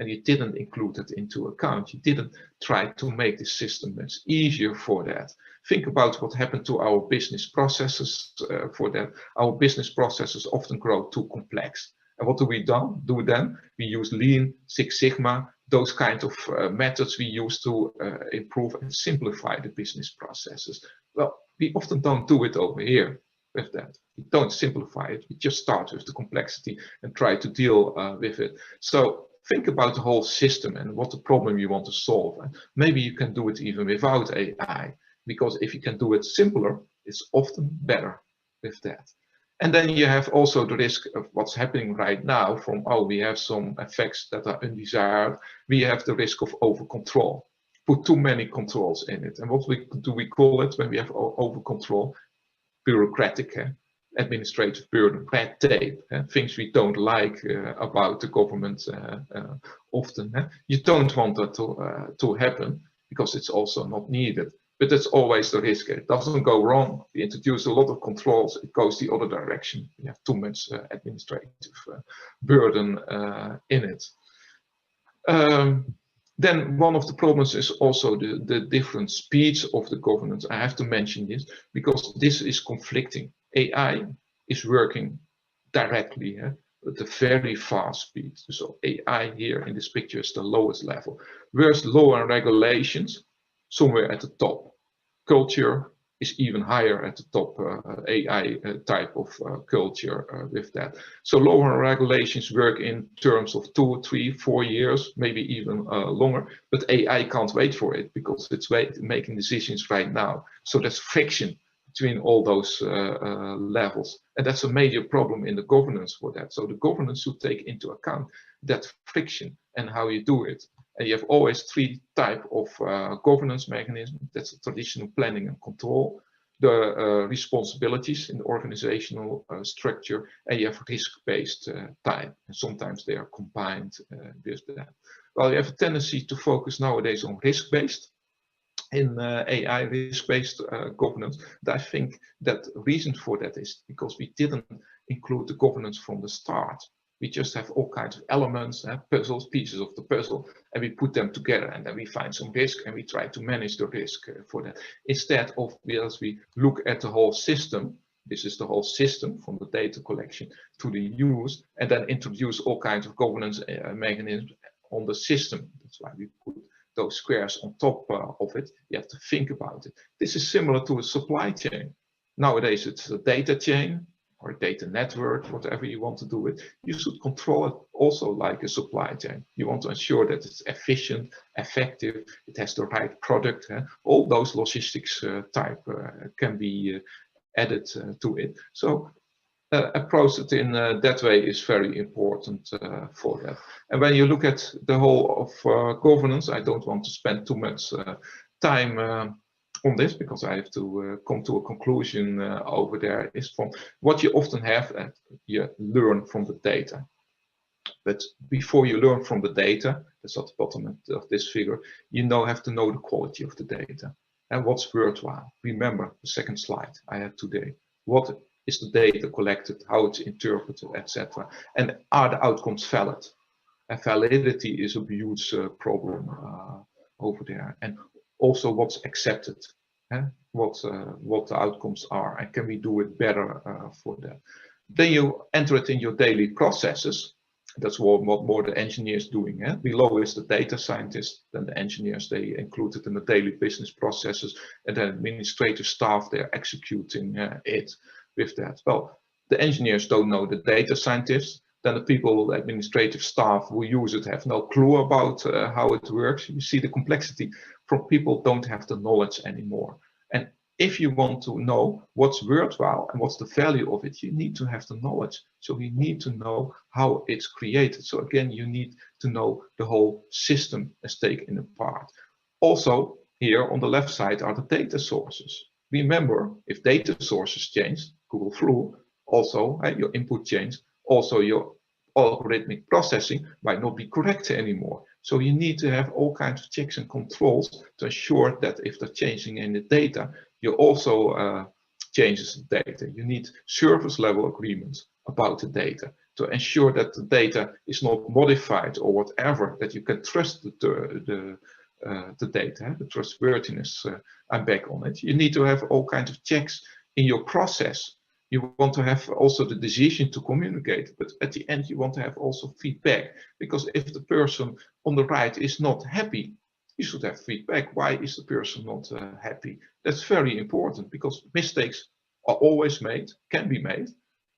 and you didn't include it into account. You didn't try to make the system much easier for that. Think about what happened to our business processes for that. Our business processes often grow too complex. And what do we do then? We use Lean, Six Sigma, those kind of methods we use to improve and simplify the business processes. Well, we often don't do it over here with that. We don't simplify it. We just start with the complexity and try to deal with it. So think about the whole system and what the problem you want to solve. And maybe you can do it even without AI, because if you can do it simpler, it's often better with that. And then you have also the risk of what's happening right now from, oh, we have some effects that are undesired. We have the risk of over control. Put too many controls in it. And what do we call it when we have over control? Bureaucratic, administrative burden, red tape, things we don't like about the government often. You don't want that to happen because it's also not needed. But that's always the risk. It doesn't go wrong. We introduce a lot of controls. It goes the other direction. We have too much administrative burden in it. Then one of the problems is also the different speeds of the governance. I have to mention this because this is conflicting. AI is working directly at a very fast speed. So AI here in this picture is the lowest level. Whereas law and regulations, somewhere at the top. Culture is even higher at the top, AI type of culture with that. So law and regulations work in terms of 2, 3, 4 years, maybe even longer, but AI can't wait for it because it's making decisions right now. So there's friction between all those levels. And that's a major problem in the governance for that. So the governance should take into account that friction and how you do it. And you have always 3 types of governance mechanisms. That's traditional planning and control, the responsibilities in the organizational structure, and you have risk-based type. And sometimes they are combined with that. Well, you have a tendency to focus nowadays on risk-based in AI, risk-based governance. And I think that the reason for that is because we didn't include the governance from the start. We just have all kinds of elements, puzzles, pieces of the puzzle, and we put them together, and then we find some risk and we try to manage the risk for that. Instead of, as we look at the whole system, this is the whole system from the data collection to the use, and then introduce all kinds of governance mechanisms on the system. That's why we put those squares on top of it. You have to think about it. This is similar to a supply chain. Nowadays it's a data chain, or a data network, whatever you want to do with, you should control it also like a supply chain. You want to ensure that it's efficient, effective, it has the right product. All those logistics type can be added to it. So approach it in that way is very important for that. And when you look at the whole of governance, I don't want to spend too much time on this because I have to come to a conclusion over there, is from what you often have, you learn from the data. But before you learn from the data, that's at the bottom of this figure, you have to know the quality of the data and what's worthwhile. Remember the second slide I had today. What is the data collected, how it's interpreted, etc. And are the outcomes valid? And validity is a huge problem over there. And also what's accepted. what the outcomes are, and can we do it better for that. Then you enter it in your daily processes. That's what more the engineers doing. Below is the data scientists, then the engineers, they include it in the daily business processes, and then administrative staff, they're executing it with that. Well, the engineers don't know the data scientists, then the people, the administrative staff who use it have no clue about how it works. You see the complexity from people don't have the knowledge anymore. And if you want to know what's worthwhile and what's the value of it, you need to have the knowledge. So you need to know how it's created. So again, you need to know the whole system as taken apart. Also, here on the left side are the data sources. Remember, if data sources change, Google flew, also your input change, also your algorithmic processing might not be correct anymore. So you need to have all kinds of checks and controls to ensure that if they're changing in the data, you also changes the data. You need service level agreements about the data to ensure that the data is not modified or whatever, that you can trust the data, the trustworthiness. I'm back on it. You need to have all kinds of checks in your process. You want to have also the decision to communicate, but at the end you want to have also feedback, because if the person on the right is not happy, you should have feedback. Why is the person not happy? That's very important, because mistakes are always made, can be made,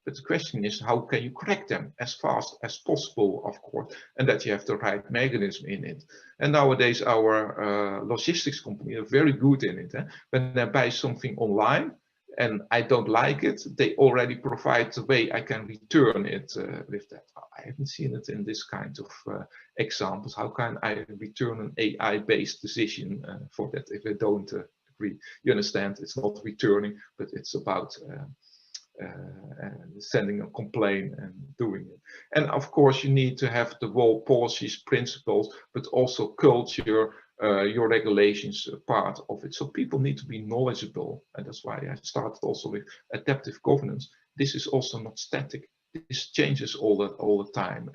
but the question is how can you correct them as fast as possible, of course, and that you have the right mechanism in it. And nowadays our logistics company are very good in it. When they buy something online and I don't like it, they already provide the way I can return it with that. I haven't seen it in this kind of examples. How can I return an AI-based decision for that if I don't agree? You understand, it's not returning, but it's about sending a complaint and doing it. And of course, you need to have the whole policies, principles, but also culture, your regulations part of it. So people need to be knowledgeable, and that's why I started also with adaptive governance. This is also not static. This changes all the time.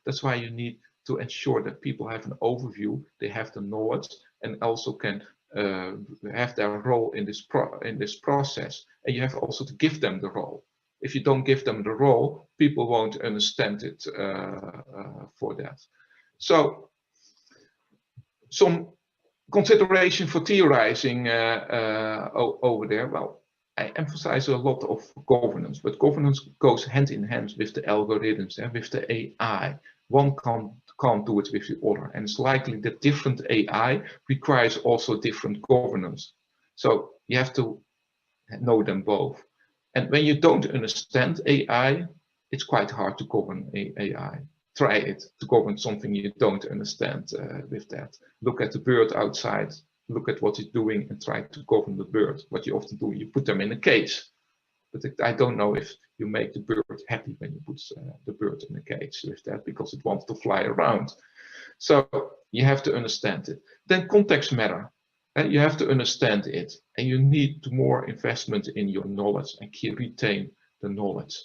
That's why you need to ensure that people have an overview, they have the knowledge, and also can have their role in this process. And you have also to give them the role. If you don't give them the role, people won't understand it for that. So some consideration for theorizing over there. Well, I emphasize a lot of governance, but governance goes hand in hand with the algorithms and with the AI. One can't do it with the other, and it's likely that different AI requires also different governance. So you have to know them both. And when you don't understand AI, it's quite hard to govern AI. Try it to govern something you don't understand with that. Look at the bird outside, look at what it's doing and try to govern the bird. What you often do, you put them in a cage. But I don't know if you make the bird happy when you put the bird in a cage with that, because it wants to fly around. So you have to understand it. Then context matter. You have to understand it, and you need more investment in your knowledge and retain the knowledge.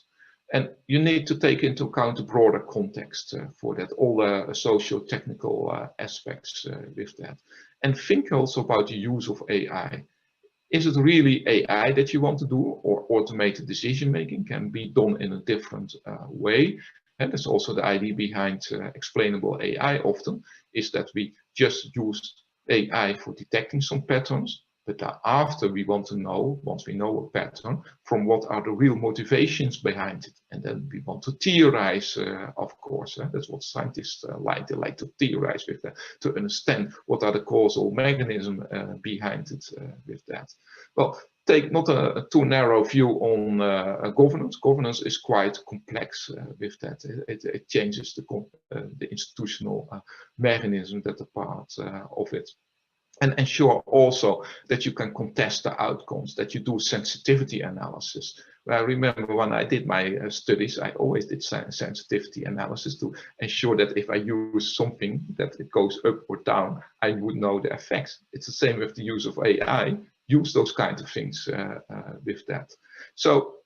And you need to take into account the broader context for that, all the socio-technical aspects with that. And think also about the use of AI. Is it really AI that you want to do, or automated decision-making can be done in a different way? And that's also the idea behind explainable AI often, is that we just use AI for detecting some patterns, but after we want to know, once we know a pattern, from what are the real motivations behind it. And then we want to theorize, of course. That's what scientists like. They like to theorize with that, to understand what are the causal mechanisms behind it with that. Well, take not a too narrow view on governance. Governance is quite complex with that. It changes the institutional mechanism that are part of it. And ensure also that you can contest the outcomes, that you do sensitivity analysis. I remember when I did my studies, I always did sensitivity analysis to ensure that if I use something that it goes up or down, I would know the effects. It's the same with the use of AI. Use those kinds of things with that. So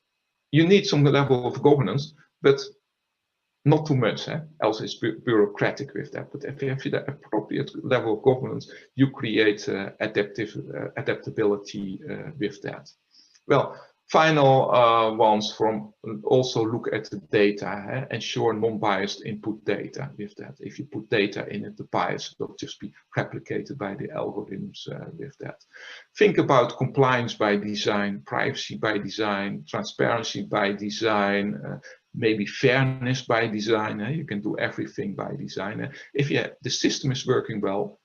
you need some level of governance, but not too much, else it's bureaucratic with that. But if you have the appropriate level of governance, you create adaptability with that. Well, final ones from also look at the data, ensure non-biased input data with that. If you put data in it, the bias will just be replicated by the algorithms with that. Think about compliance by design, privacy by design, transparency by design, maybe fairness by design. You can do everything by design. If the system is working well,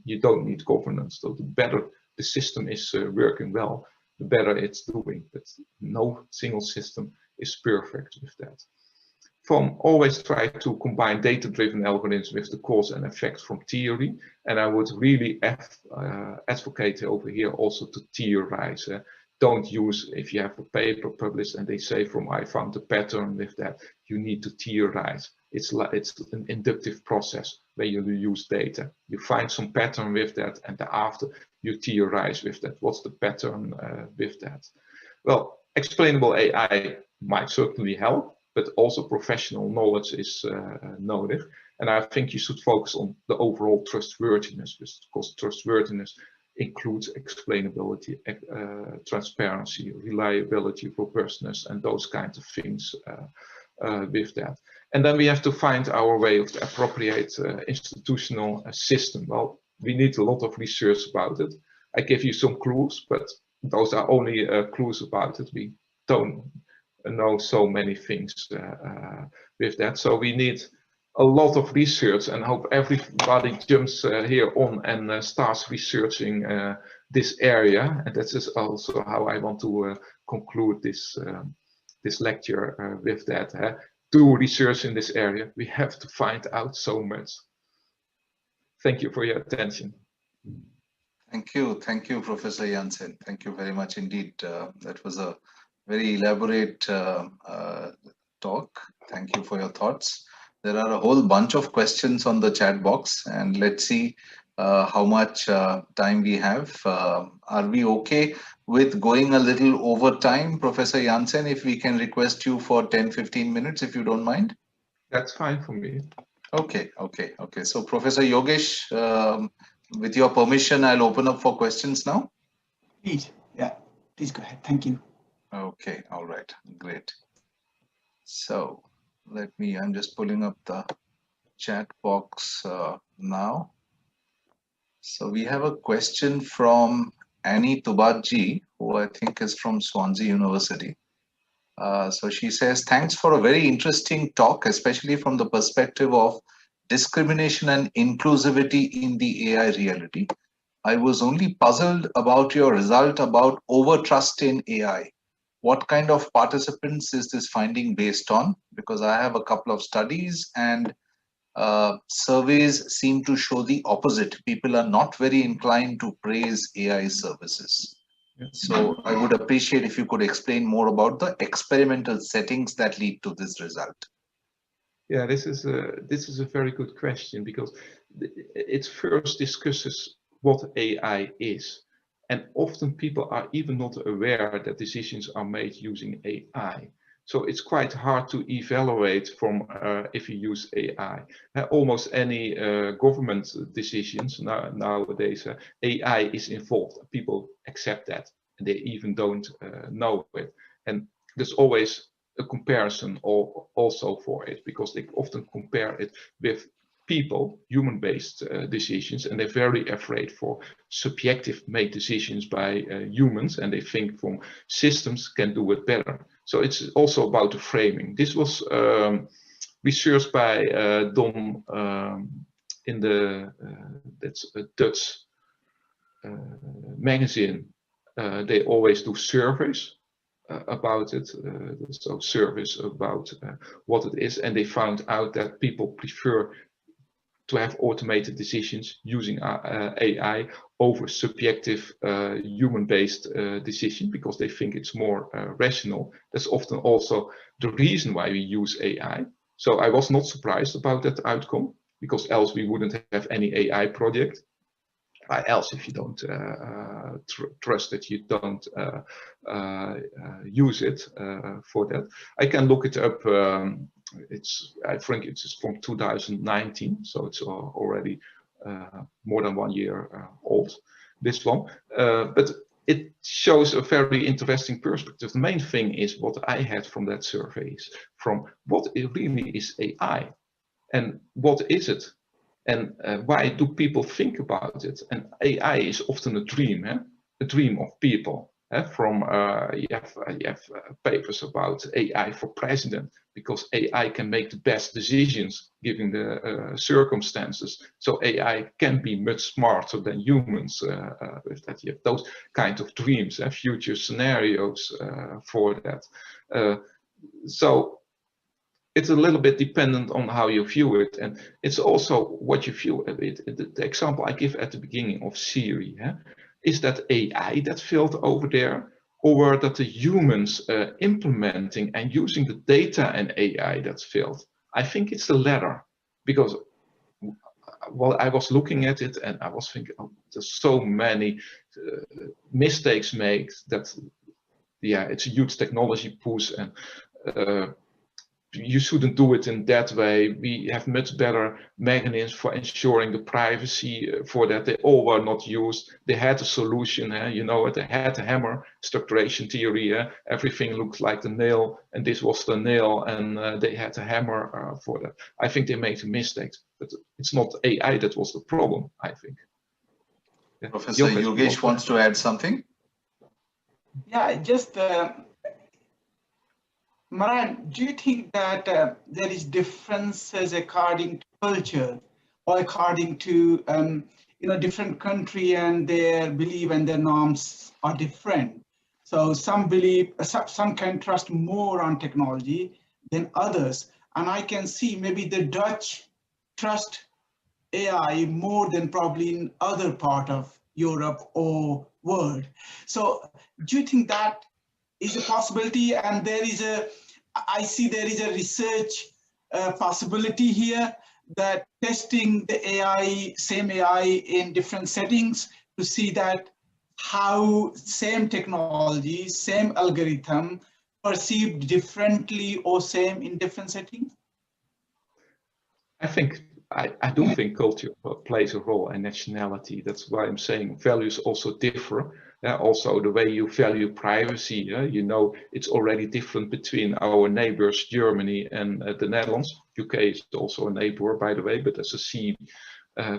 you don't need governance. So the better the system is working well, the better it's doing. But no single system is perfect with that. From always try to combine data-driven algorithms with the cause and effect from theory. And I would really advocate over here also to theorize. Don't use, if you have a paper published and they say from I found a pattern with that, you need to theorize. It's an inductive process where you use data. You find some pattern with that, and after you theorize with that. What's the pattern with that? Well, explainable AI might certainly help, but also professional knowledge is nodig. And I think you should focus on the overall trustworthiness, because trustworthiness includes explainability, transparency, reliability, robustness, and those kinds of things with that. And then we have to find our way of the appropriate institutional system. Well, we need a lot of research about it. I give you some clues, but those are only clues about it. We don't know so many things with that. So we need a lot of research, and hope everybody jumps here on and starts researching this area. And that is also how I want to conclude this this lecture with that. Do research in this area. We have to find out so much. Thank you for your attention. Thank you, Professor Janssen. Thank you very much indeed. That was a very elaborate talk. Thank you for your thoughts. There are a whole bunch of questions on the chat box, and let's see how much time we have. Are we okay with going a little over time, Professor Janssen, if we can request you for 10-15 minutes, if you don't mind? That's fine for me. Okay. So Professor Yogesh, with your permission, I'll open up for questions now. Please, yeah, please go ahead. Thank you. Okay, all right, great. So I'm just pulling up the chat box now. So we have a question from Annie Tubaji, who I think is from Swansea University. So she says, thanks for a very interesting talk, especially from the perspective of discrimination and inclusivity in the AI reality. I was only puzzled about your result about overtrust in AI. What kind of participants is this finding based on? Because I have a couple of studies, and surveys seem to show the opposite. People are not very inclined to praise AI services. So I would appreciate if you could explain more about the experimental settings that lead to this result. Yeah, this is a very good question, because it first discusses what AI is. And often people are even not aware that decisions are made using AI. So it's quite hard to evaluate from if you use AI. Almost any government decisions nowadays, AI is involved. People accept that, and they even don't know it. And there's always a comparison also for it, because they often compare it with people, human-based decisions, and they're very afraid for subjective made decisions by humans, and they think from systems can do it better. So it's also about the framing. This was researched by Don in the that's a Dutch magazine. They always do surveys about it, so surveys about what it is, and they found out that people prefer to have automated decisions using AI over subjective human-based decision, because they think it's more rational. That's often also the reason why we use AI. So I was not surprised about that outcome, because else we wouldn't have any AI project. Else, if you don't trust it, you don't use it for that. I can look it up I think it's from 2019, so it's already more than 1 year old, this one. But it shows a very interesting perspective. The main thing is what I had from that survey is from what it really is AI, and what is it, and why do people think about it? And AI is often a dream, a dream of people. From you have papers about AI for president, because AI can make the best decisions given the circumstances. So AI can be much smarter than humans. With that, you have those kind of dreams, future scenarios for that. So it's a little bit dependent on how you view it, and it's also what you view of it. The example I give at the beginning of SyRI, is that AI that failed over there, or were that the humans implementing and using the data and AI that failed? I think it's the latter, because well, I was looking at it and I was thinking, oh, there's so many mistakes made that, yeah, it's a huge technology push, and you shouldn't do it in that way. We have much better mechanisms for ensuring the privacy for that. They all were not used. They had a solution, you know, they had a hammer, structuration theory. Everything looked like the nail, and this was the nail, and they had a hammer for that. I think they made mistakes, but it's not AI that was the problem, I think. Yeah. Professor Yogesh wants to add something. Yeah, just Marijn, do you think that there is differences according to culture, or according to different country, and their belief and their norms are different? So some believe, some can trust more on technology than others, and I can see maybe the Dutch trust AI more than probably in other part of Europe or world. So do you think that is a possibility? And there is I see there is a research possibility here, that testing the AI, same AI in different settings, to see that how same technology, same algorithm perceived differently or same in different settings? I do think culture plays a role, and nationality. That's why I'm saying values also differ. Also, the way you value privacy, you know, it's already different between our neighbors, Germany and the Netherlands. UK is also a neighbor, by the way, but there's a sea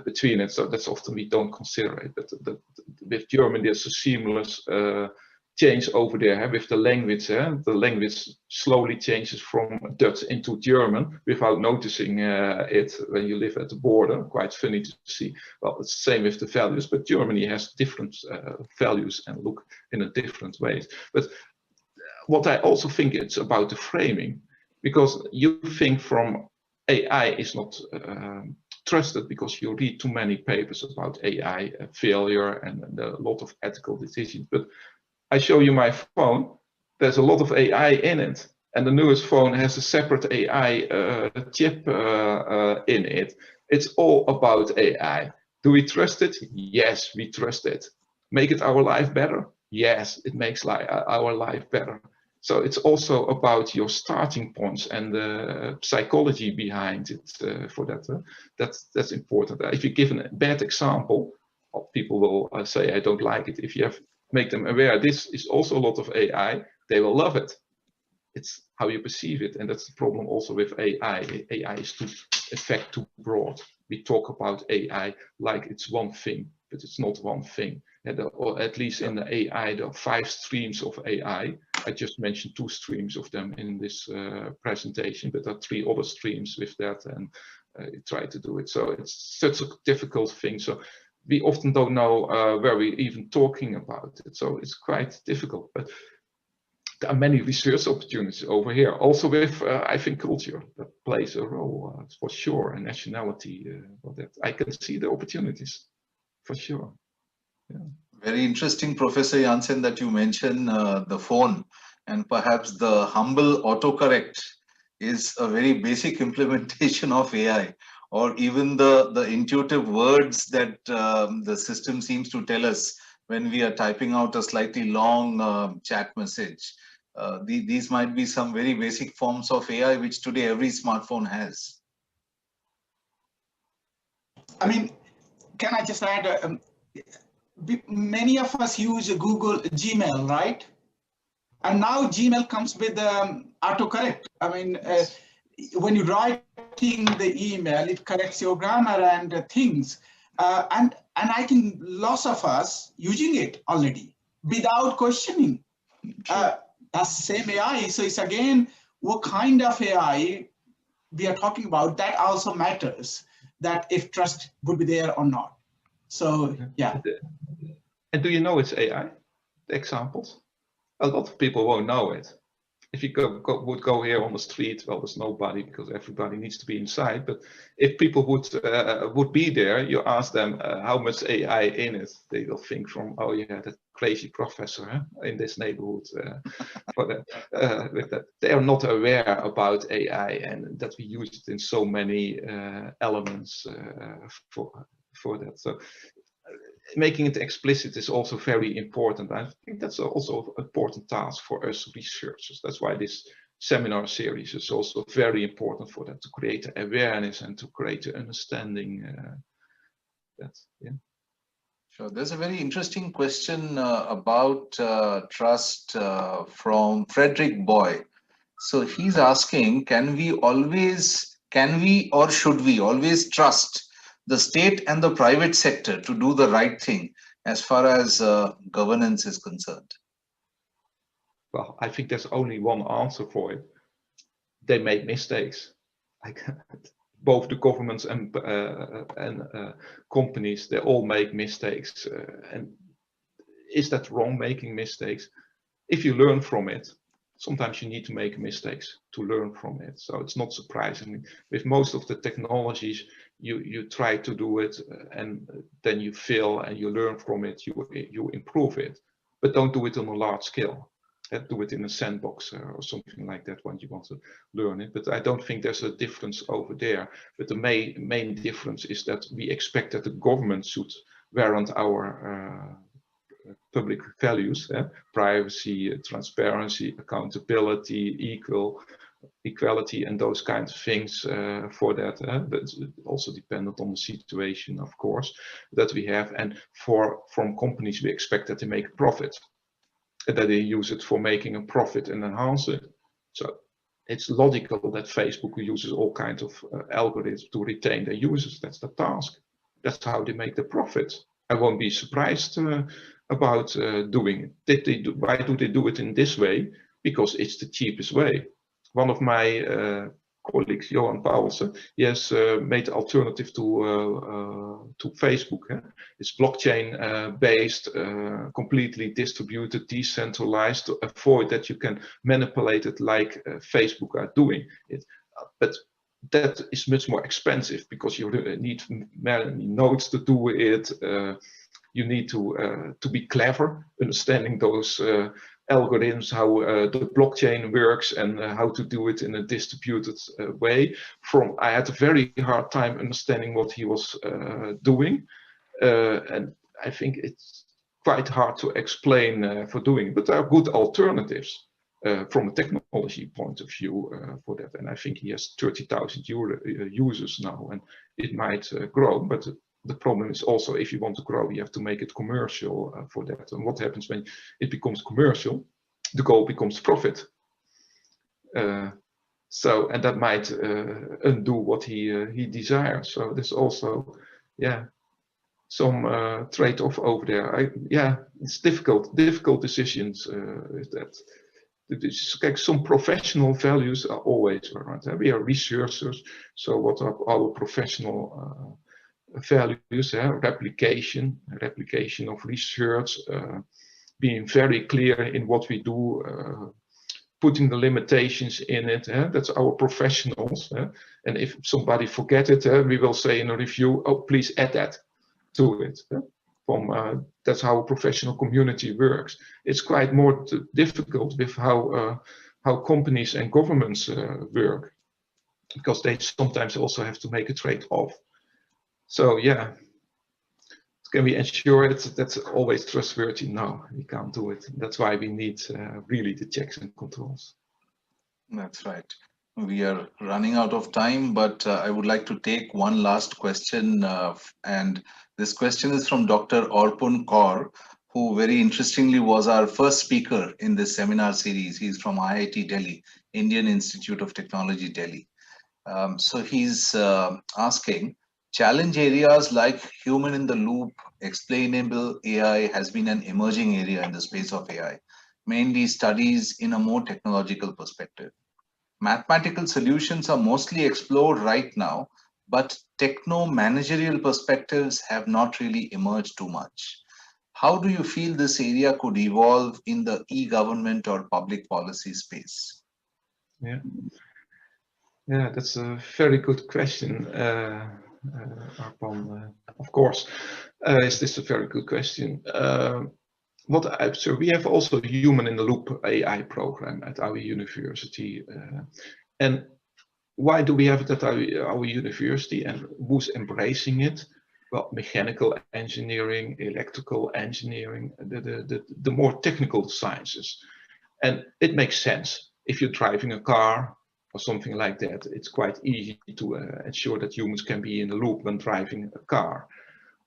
between it, so that's often we don't consider it. But with Germany, there's a seamless change over there with the language. The language slowly changes from Dutch into German without noticing it when you live at the border. Quite funny to see. Well, it's the same with the values, but Germany has different values and look in a different ways. But what I also think it's about the framing, because you think from AI is not trusted because you read too many papers about AI failure and a lot of ethical decisions. But I show you my phone, there's a lot of AI in it, and the newest phone has a separate AI chip in it. It's all about AI. Do we trust it? Yes, we trust it. Make it our life better? Yes, it makes our life better. So it's also about your starting points and the psychology behind it for that. That's important. If you give a bad example, people will say, I don't like it. If you make them aware this is also a lot of AI, they will love it. It's how you perceive it, and that's the problem also with AI. AI is too broad. We talk about AI like it's one thing, but it's not one thing. Or at least in the AI, there are 5 streams of AI. I just mentioned 2 streams of them in this presentation, but there are 3 other streams with that, and try to do it. So it's such a difficult thing. So we often don't know where we're even talking about it. So it's quite difficult, but there are many research opportunities over here. Also with, I think, culture that plays a role for sure, and nationality. For that. I can see the opportunities for sure. Yeah. Very interesting, Professor Janssen, that you mentioned the phone, and perhaps the humble autocorrect is a very basic implementation of AI, or even the intuitive words that the system seems to tell us when we are typing out a slightly long chat message. these might be some very basic forms of AI which today every smartphone has. I mean, can I just add, many of us use Google Gmail, right? And now Gmail comes with autocorrect. I mean, when you're writing the email, it corrects your grammar and things. And I think lots of us using it already without questioning. That's the same AI. So it's again, what kind of AI we are talking about, that also matters, that if trust would be there or not. So, yeah. And do you know it's AI, the examples? A lot of people won't know it. If you would go here on the street, well, there's nobody because everybody needs to be inside. But if people would be there, you ask them how much AI in it, they will think from, oh yeah, that crazy professor in this neighborhood. For that, with that, they are not aware about AI and that we use it in so many elements for that. So making it explicit is also very important. I think that's also an important task for us researchers. That's why this seminar series is also very important for that, to create awareness and to create an understanding. Yeah. Sure. There's a very interesting question about trust from Frederick Boy. So he's asking, can we or should we always trust the state and the private sector to do the right thing as far as governance is concerned? Well, I think there's only one answer for it. They make mistakes. Both the governments and companies, they all make mistakes. And is that wrong, making mistakes? If you learn from it, sometimes you need to make mistakes to learn from it. So it's not surprising. With most of the technologies, you try to do it and then you fail and you learn from it, you improve it. But don't do it on a large scale. Do it in a sandbox or something like that when you want to learn it. But I don't think there's a difference over there. But the main difference is that we expect that the government should warrant our public values, privacy, transparency, accountability, equality, and those kinds of things for that. But it's also dependent on the situation, of course, that we have. And from companies, we expect that they make a profit, and that they use it for making a profit and enhance it. So it's logical that Facebook uses all kinds of algorithms to retain their users. That's the task. That's how they make the profit. I won't be surprised about doing it. Why do they do it in this way? Because it's the cheapest way. One of my colleagues, Johan Paulsen, he has made an alternative to Facebook. It's blockchain based, completely distributed, decentralized, to avoid that you can manipulate it like Facebook are doing it. But that is much more expensive because you need many nodes to do it. You need to be clever, understanding those algorithms, how the blockchain works and how to do it in a distributed way. I had a very hard time understanding what he was doing. And I think it's quite hard to explain for doing it, but there are good alternatives from a technology point of view for that. And I think he has 30,000 users now, and it might grow. But the problem is also, if you want to grow, you have to make it commercial for that. And what happens when it becomes commercial? The goal becomes profit. And that might undo what he desires. So there's also, some trade-off over there. It's difficult decisions with that. Some professional values are always around. We are researchers, so what are our professional values? Replication of research, being very clear in what we do, putting the limitations in it. That's our professionals. And if somebody forget it, we will say in a review, oh, please add that to it. That's how a professional community works. It's quite more difficult with how companies and governments work, because they sometimes also have to make a trade-off. So yeah, can we ensure that's always trustworthy? No, we can't do it. That's why we need really the checks and controls. That's right. We are running out of time, but I would like to take one last question. And this question is from Dr. Orpun Kaur, who very interestingly was our first speaker in this seminar series. He's from IIT Delhi, Indian Institute of Technology, Delhi. So he's asking, challenge areas like human in the loop, explainable AI has been an emerging area in the space of AI, mainly studies in a more technological perspective. Mathematical solutions are mostly explored right now, but techno-managerial perspectives have not really emerged too much. How do you feel this area could evolve in the e-government or public policy space? Yeah, that's a very good question, Arpan. Of course, is this a very good question? What I observe, we have also a human in the loop AI program at our university. And why do we have it at our university, and who's embracing it? Well, mechanical engineering, electrical engineering, the more technical sciences. And it makes sense. If you're driving a car or something like that, it's quite easy to ensure that humans can be in the loop when driving a car.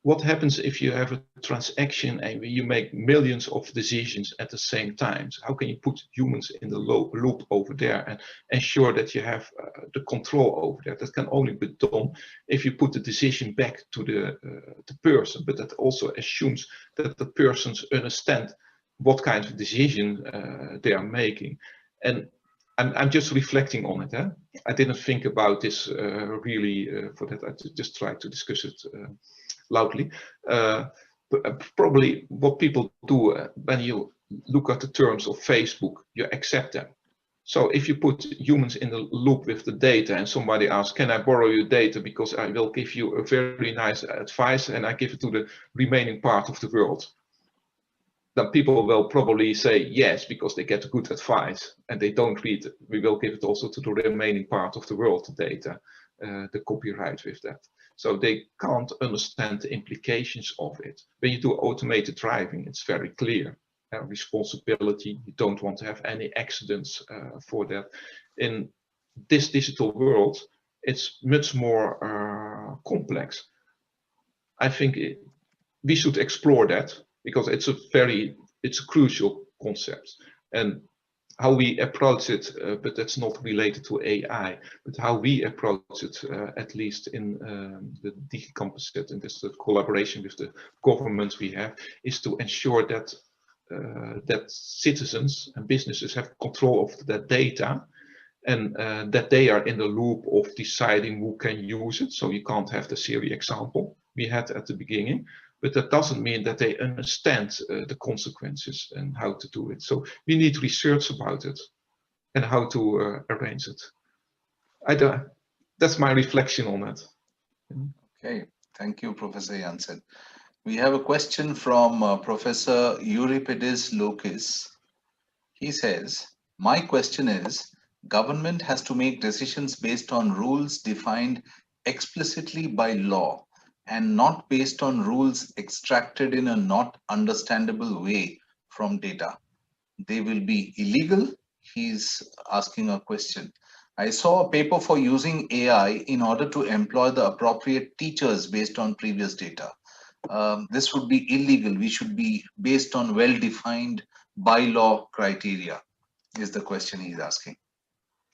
What happens if you have a transaction and you make millions of decisions at the same time? So how can you put humans in the loop over there and ensure that you have the control over that? That can only be done if you put the decision back to the person, but that also assumes that the persons understand what kind of decision they are making. And I'm just reflecting on it. I didn't think about this really for that. I just tried to discuss it loudly. Probably what people do when you look at the terms of Facebook, you accept them. So if you put humans in the loop with the data and somebody asks, can I borrow your data because I will give you a very nice advice and I give it to the remaining part of the world, then people will probably say yes, because they get good advice and they don't read it. We will give it also to the remaining part of the world, the data, the copyright with that. So they can't understand the implications of it. When you do automated driving, it's very clear. Responsibility, you don't want to have any accidents for that. In this digital world, it's much more complex. I think we should explore that because it's a crucial concept. And how we approach it, but that's not related to AI, but how we approach it, at least in the DigiCampus and this collaboration with the governments we have, is to ensure that that citizens and businesses have control of that data and that they are in the loop of deciding who can use it. So you can't have the SyRI example we had at the beginning, but that doesn't mean that they understand the consequences and how to do it. So we need research about it and how to arrange it. That's my reflection on it. Okay, thank you, Professor Janssen. We have a question from Professor Euripides Lokis. He says, my question is, government has to make decisions based on rules defined explicitly by law and not based on rules extracted in a not understandable way from data. They will be illegal? He's asking a question. I saw a paper for using AI in order to employ the appropriate teachers based on previous data. This would be illegal. We should be based on well-defined by-law criteria, is the question he's asking.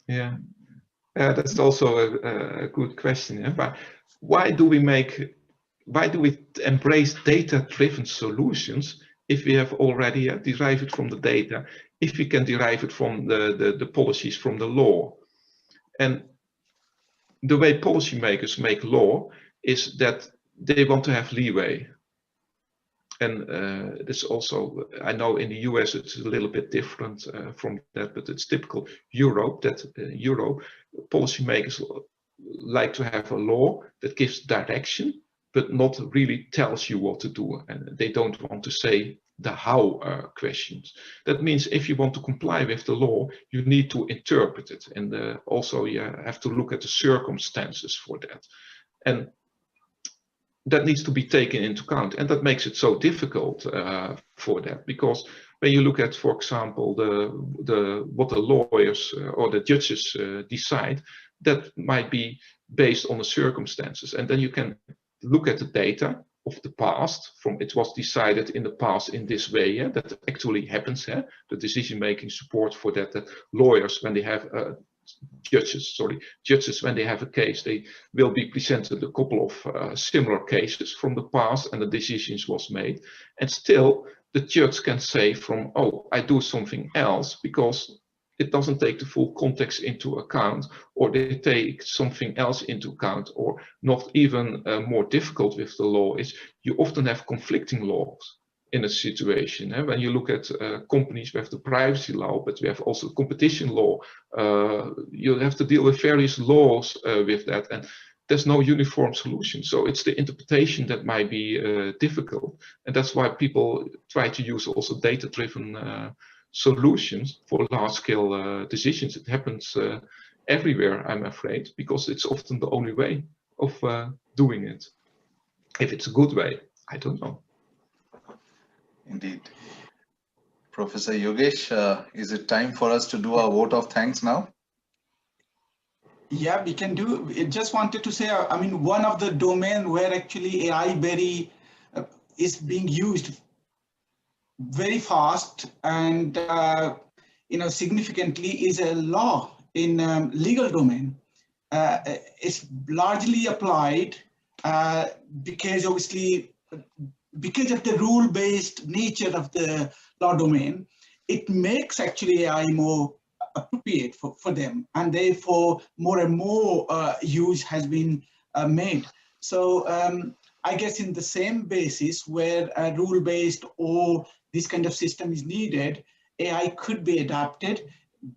Yeah, that's also a good question. Yeah? But why do we embrace data-driven solutions if we have already derived it from the data, if we can derive it from the policies from the law? And the way policymakers make law is that they want to have leeway. And this also, I know in the US it's a little bit different from that, but it's typical Europe that Europe policymakers like to have a law that gives direction, but not really tells you what to do. And they don't want to say the how questions. That means if you want to comply with the law, you need to interpret it. And also you have to look at the circumstances for that. And that needs to be taken into account, and that makes it so difficult for that, because when you look at, for example, what the lawyers or the judges decide, that might be based on the circumstances, and then you can look at the data of the past, from it was decided in the past in this way, yeah, that actually happens, yeah? The decision-making support for that, that lawyers, when they have judges when they have a case, they will be presented a couple of similar cases from the past, and the decisions was made, and still the judge can say from, oh, I do something else, because it doesn't take the full context into account, or they take something else into account. Or not even more difficult with the law is you often have conflicting laws in a situation. When you look at companies, we have the privacy law, but we have also competition law. You have to deal with various laws with that, and there's no uniform solution. So it's the interpretation that might be difficult, and that's why people try to use also data-driven solutions for large-scale decisions. It happens everywhere, I'm afraid, because it's often the only way of doing it. If it's a good way, I don't know. Indeed. Professor Yogesh, is it time for us to do our vote of thanks now? Yeah, we can do. I just wanted to say, I mean, one of the domain where actually AI is being used very fast and significantly is a law in legal domain. It's largely applied because obviously, because of the rule-based nature of the law domain, it makes actually AI more appropriate for them, and therefore more and more use has been made. So I guess in the same basis where a rule-based or this kind of system is needed, AI could be adapted,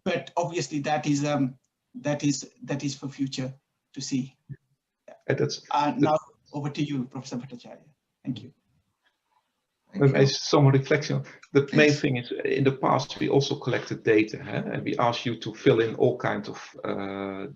but obviously that is for future to see. Now over to you, Professor Bhattacharya. Thank you. Some reflection. The main thing is, in the past, we also collected data, and we asked you to fill in all kinds of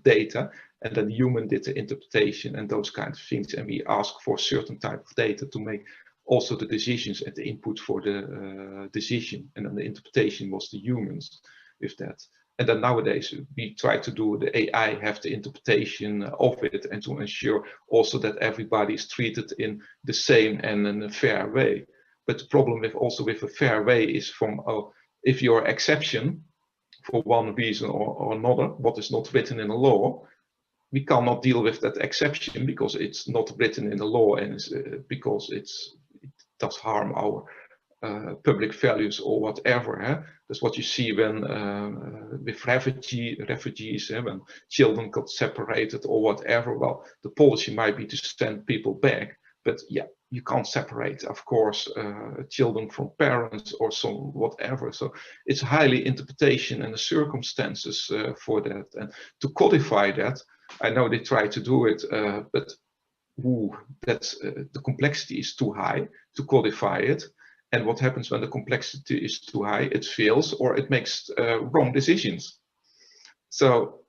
data, and then the human did the interpretation and those kinds of things, and we asked for a certain type of data to make also the decisions and the input for the decision, and then the interpretation was the humans with that. And then nowadays we try to do the AI have the interpretation of it, and to ensure also that everybody is treated in the same and in a fair way. But the problem with a fair way is from, if your exception for one reason or another, what is not written in the law, we cannot deal with that exception because it's not written in the law, and because it does harm our public values or whatever. That's what you see when with refugees, when children got separated or whatever. Well, the policy might be to send people back, but yeah, you can't separate, of course, children from parents or some whatever. So it's highly interpretation and the circumstances for that. And to codify that, I know they try to do it, but that's the complexity is too high to codify it. And what happens when the complexity is too high? It fails or it makes wrong decisions. So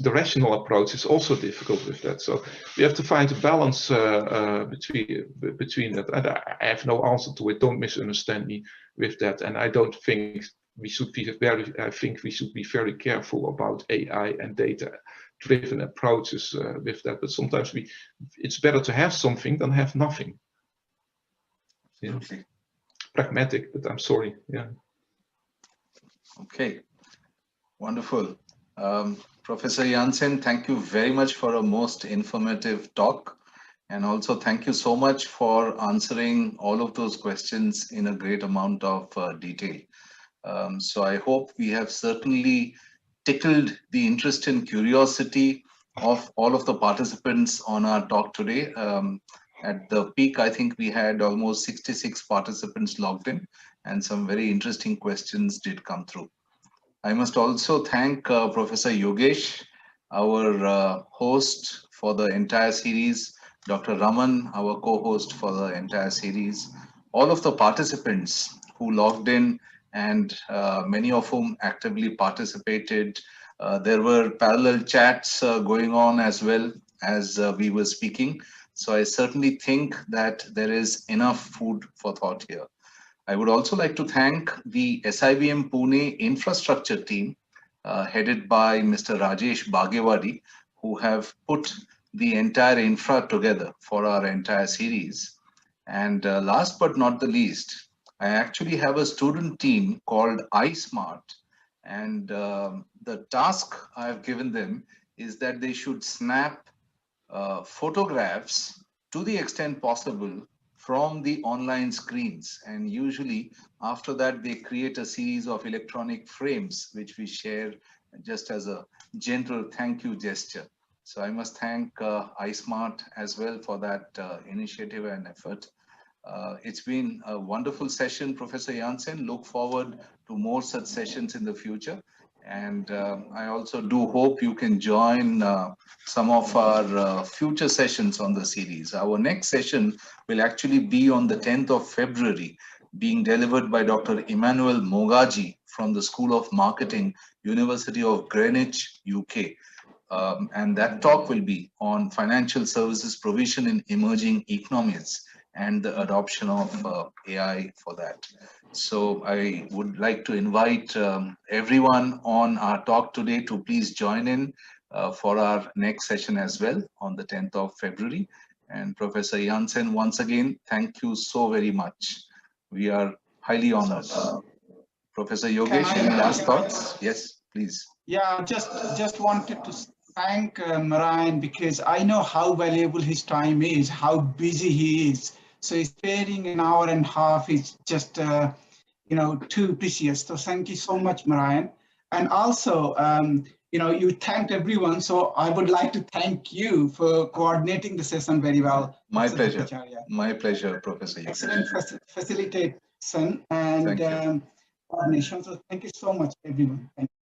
the rational approach is also difficult with that. So we have to find a balance between that. And I have no answer to it. Don't misunderstand me with that. And I don't think we should be very careful about AI and data-driven approaches with that. But sometimes it's better to have something than have nothing. Yeah. Okay. Pragmatic, but I'm sorry. Yeah. Okay. Wonderful. Professor Janssen, thank you very much for a most informative talk. And also thank you so much for answering all of those questions in a great amount of detail. So I hope we have certainly tickled the interest and curiosity of all of the participants on our talk today. At the peak, I think we had almost 66 participants logged in, and some very interesting questions did come through. I must also thank Professor Yogesh, our host for the entire series, Dr. Raman, our co-host for the entire series, all of the participants who logged in, and many of whom actively participated. There were parallel chats going on as well as we were speaking. So I certainly think that there is enough food for thought here. I would also like to thank the SIBM Pune infrastructure team, headed by Mr. Rajesh Bagewadi, who have put the entire infra together for our entire series. And last but not the least, I actually have a student team called iSmart. And the task I've given them is that they should snap photographs to the extent possible from the online screens. And usually after that, they create a series of electronic frames, which we share just as a gentle thank you gesture. So I must thank iSmart as well for that initiative and effort. It's been a wonderful session, Professor Janssen. Look forward to more such sessions in the future. And I also do hope you can join some of our future sessions on the series. Our next session will actually be on the 10th of February, being delivered by Dr. Emmanuel Mogaji from the School of Marketing, University of Greenwich, UK. And that talk will be on financial services provision in emerging economies and the adoption of AI for that. So I would like to invite everyone on our talk today to please join in for our next session as well on the 10th of February. And Professor Janssen, once again, thank you so very much. We are highly honored. Professor Yogesh, any last thoughts? Yes, please. Yeah, just wanted to thank Marijn, because I know how valuable his time is, how busy he is. So sparing an hour and a half is just, too precious. So thank you so much, Marijn. And also, you thanked everyone. So I would like to thank you for coordinating the session very well. My pleasure. My pleasure, Professor. Excellent facilitation and coordination. So thank you so much, everyone. Thank you.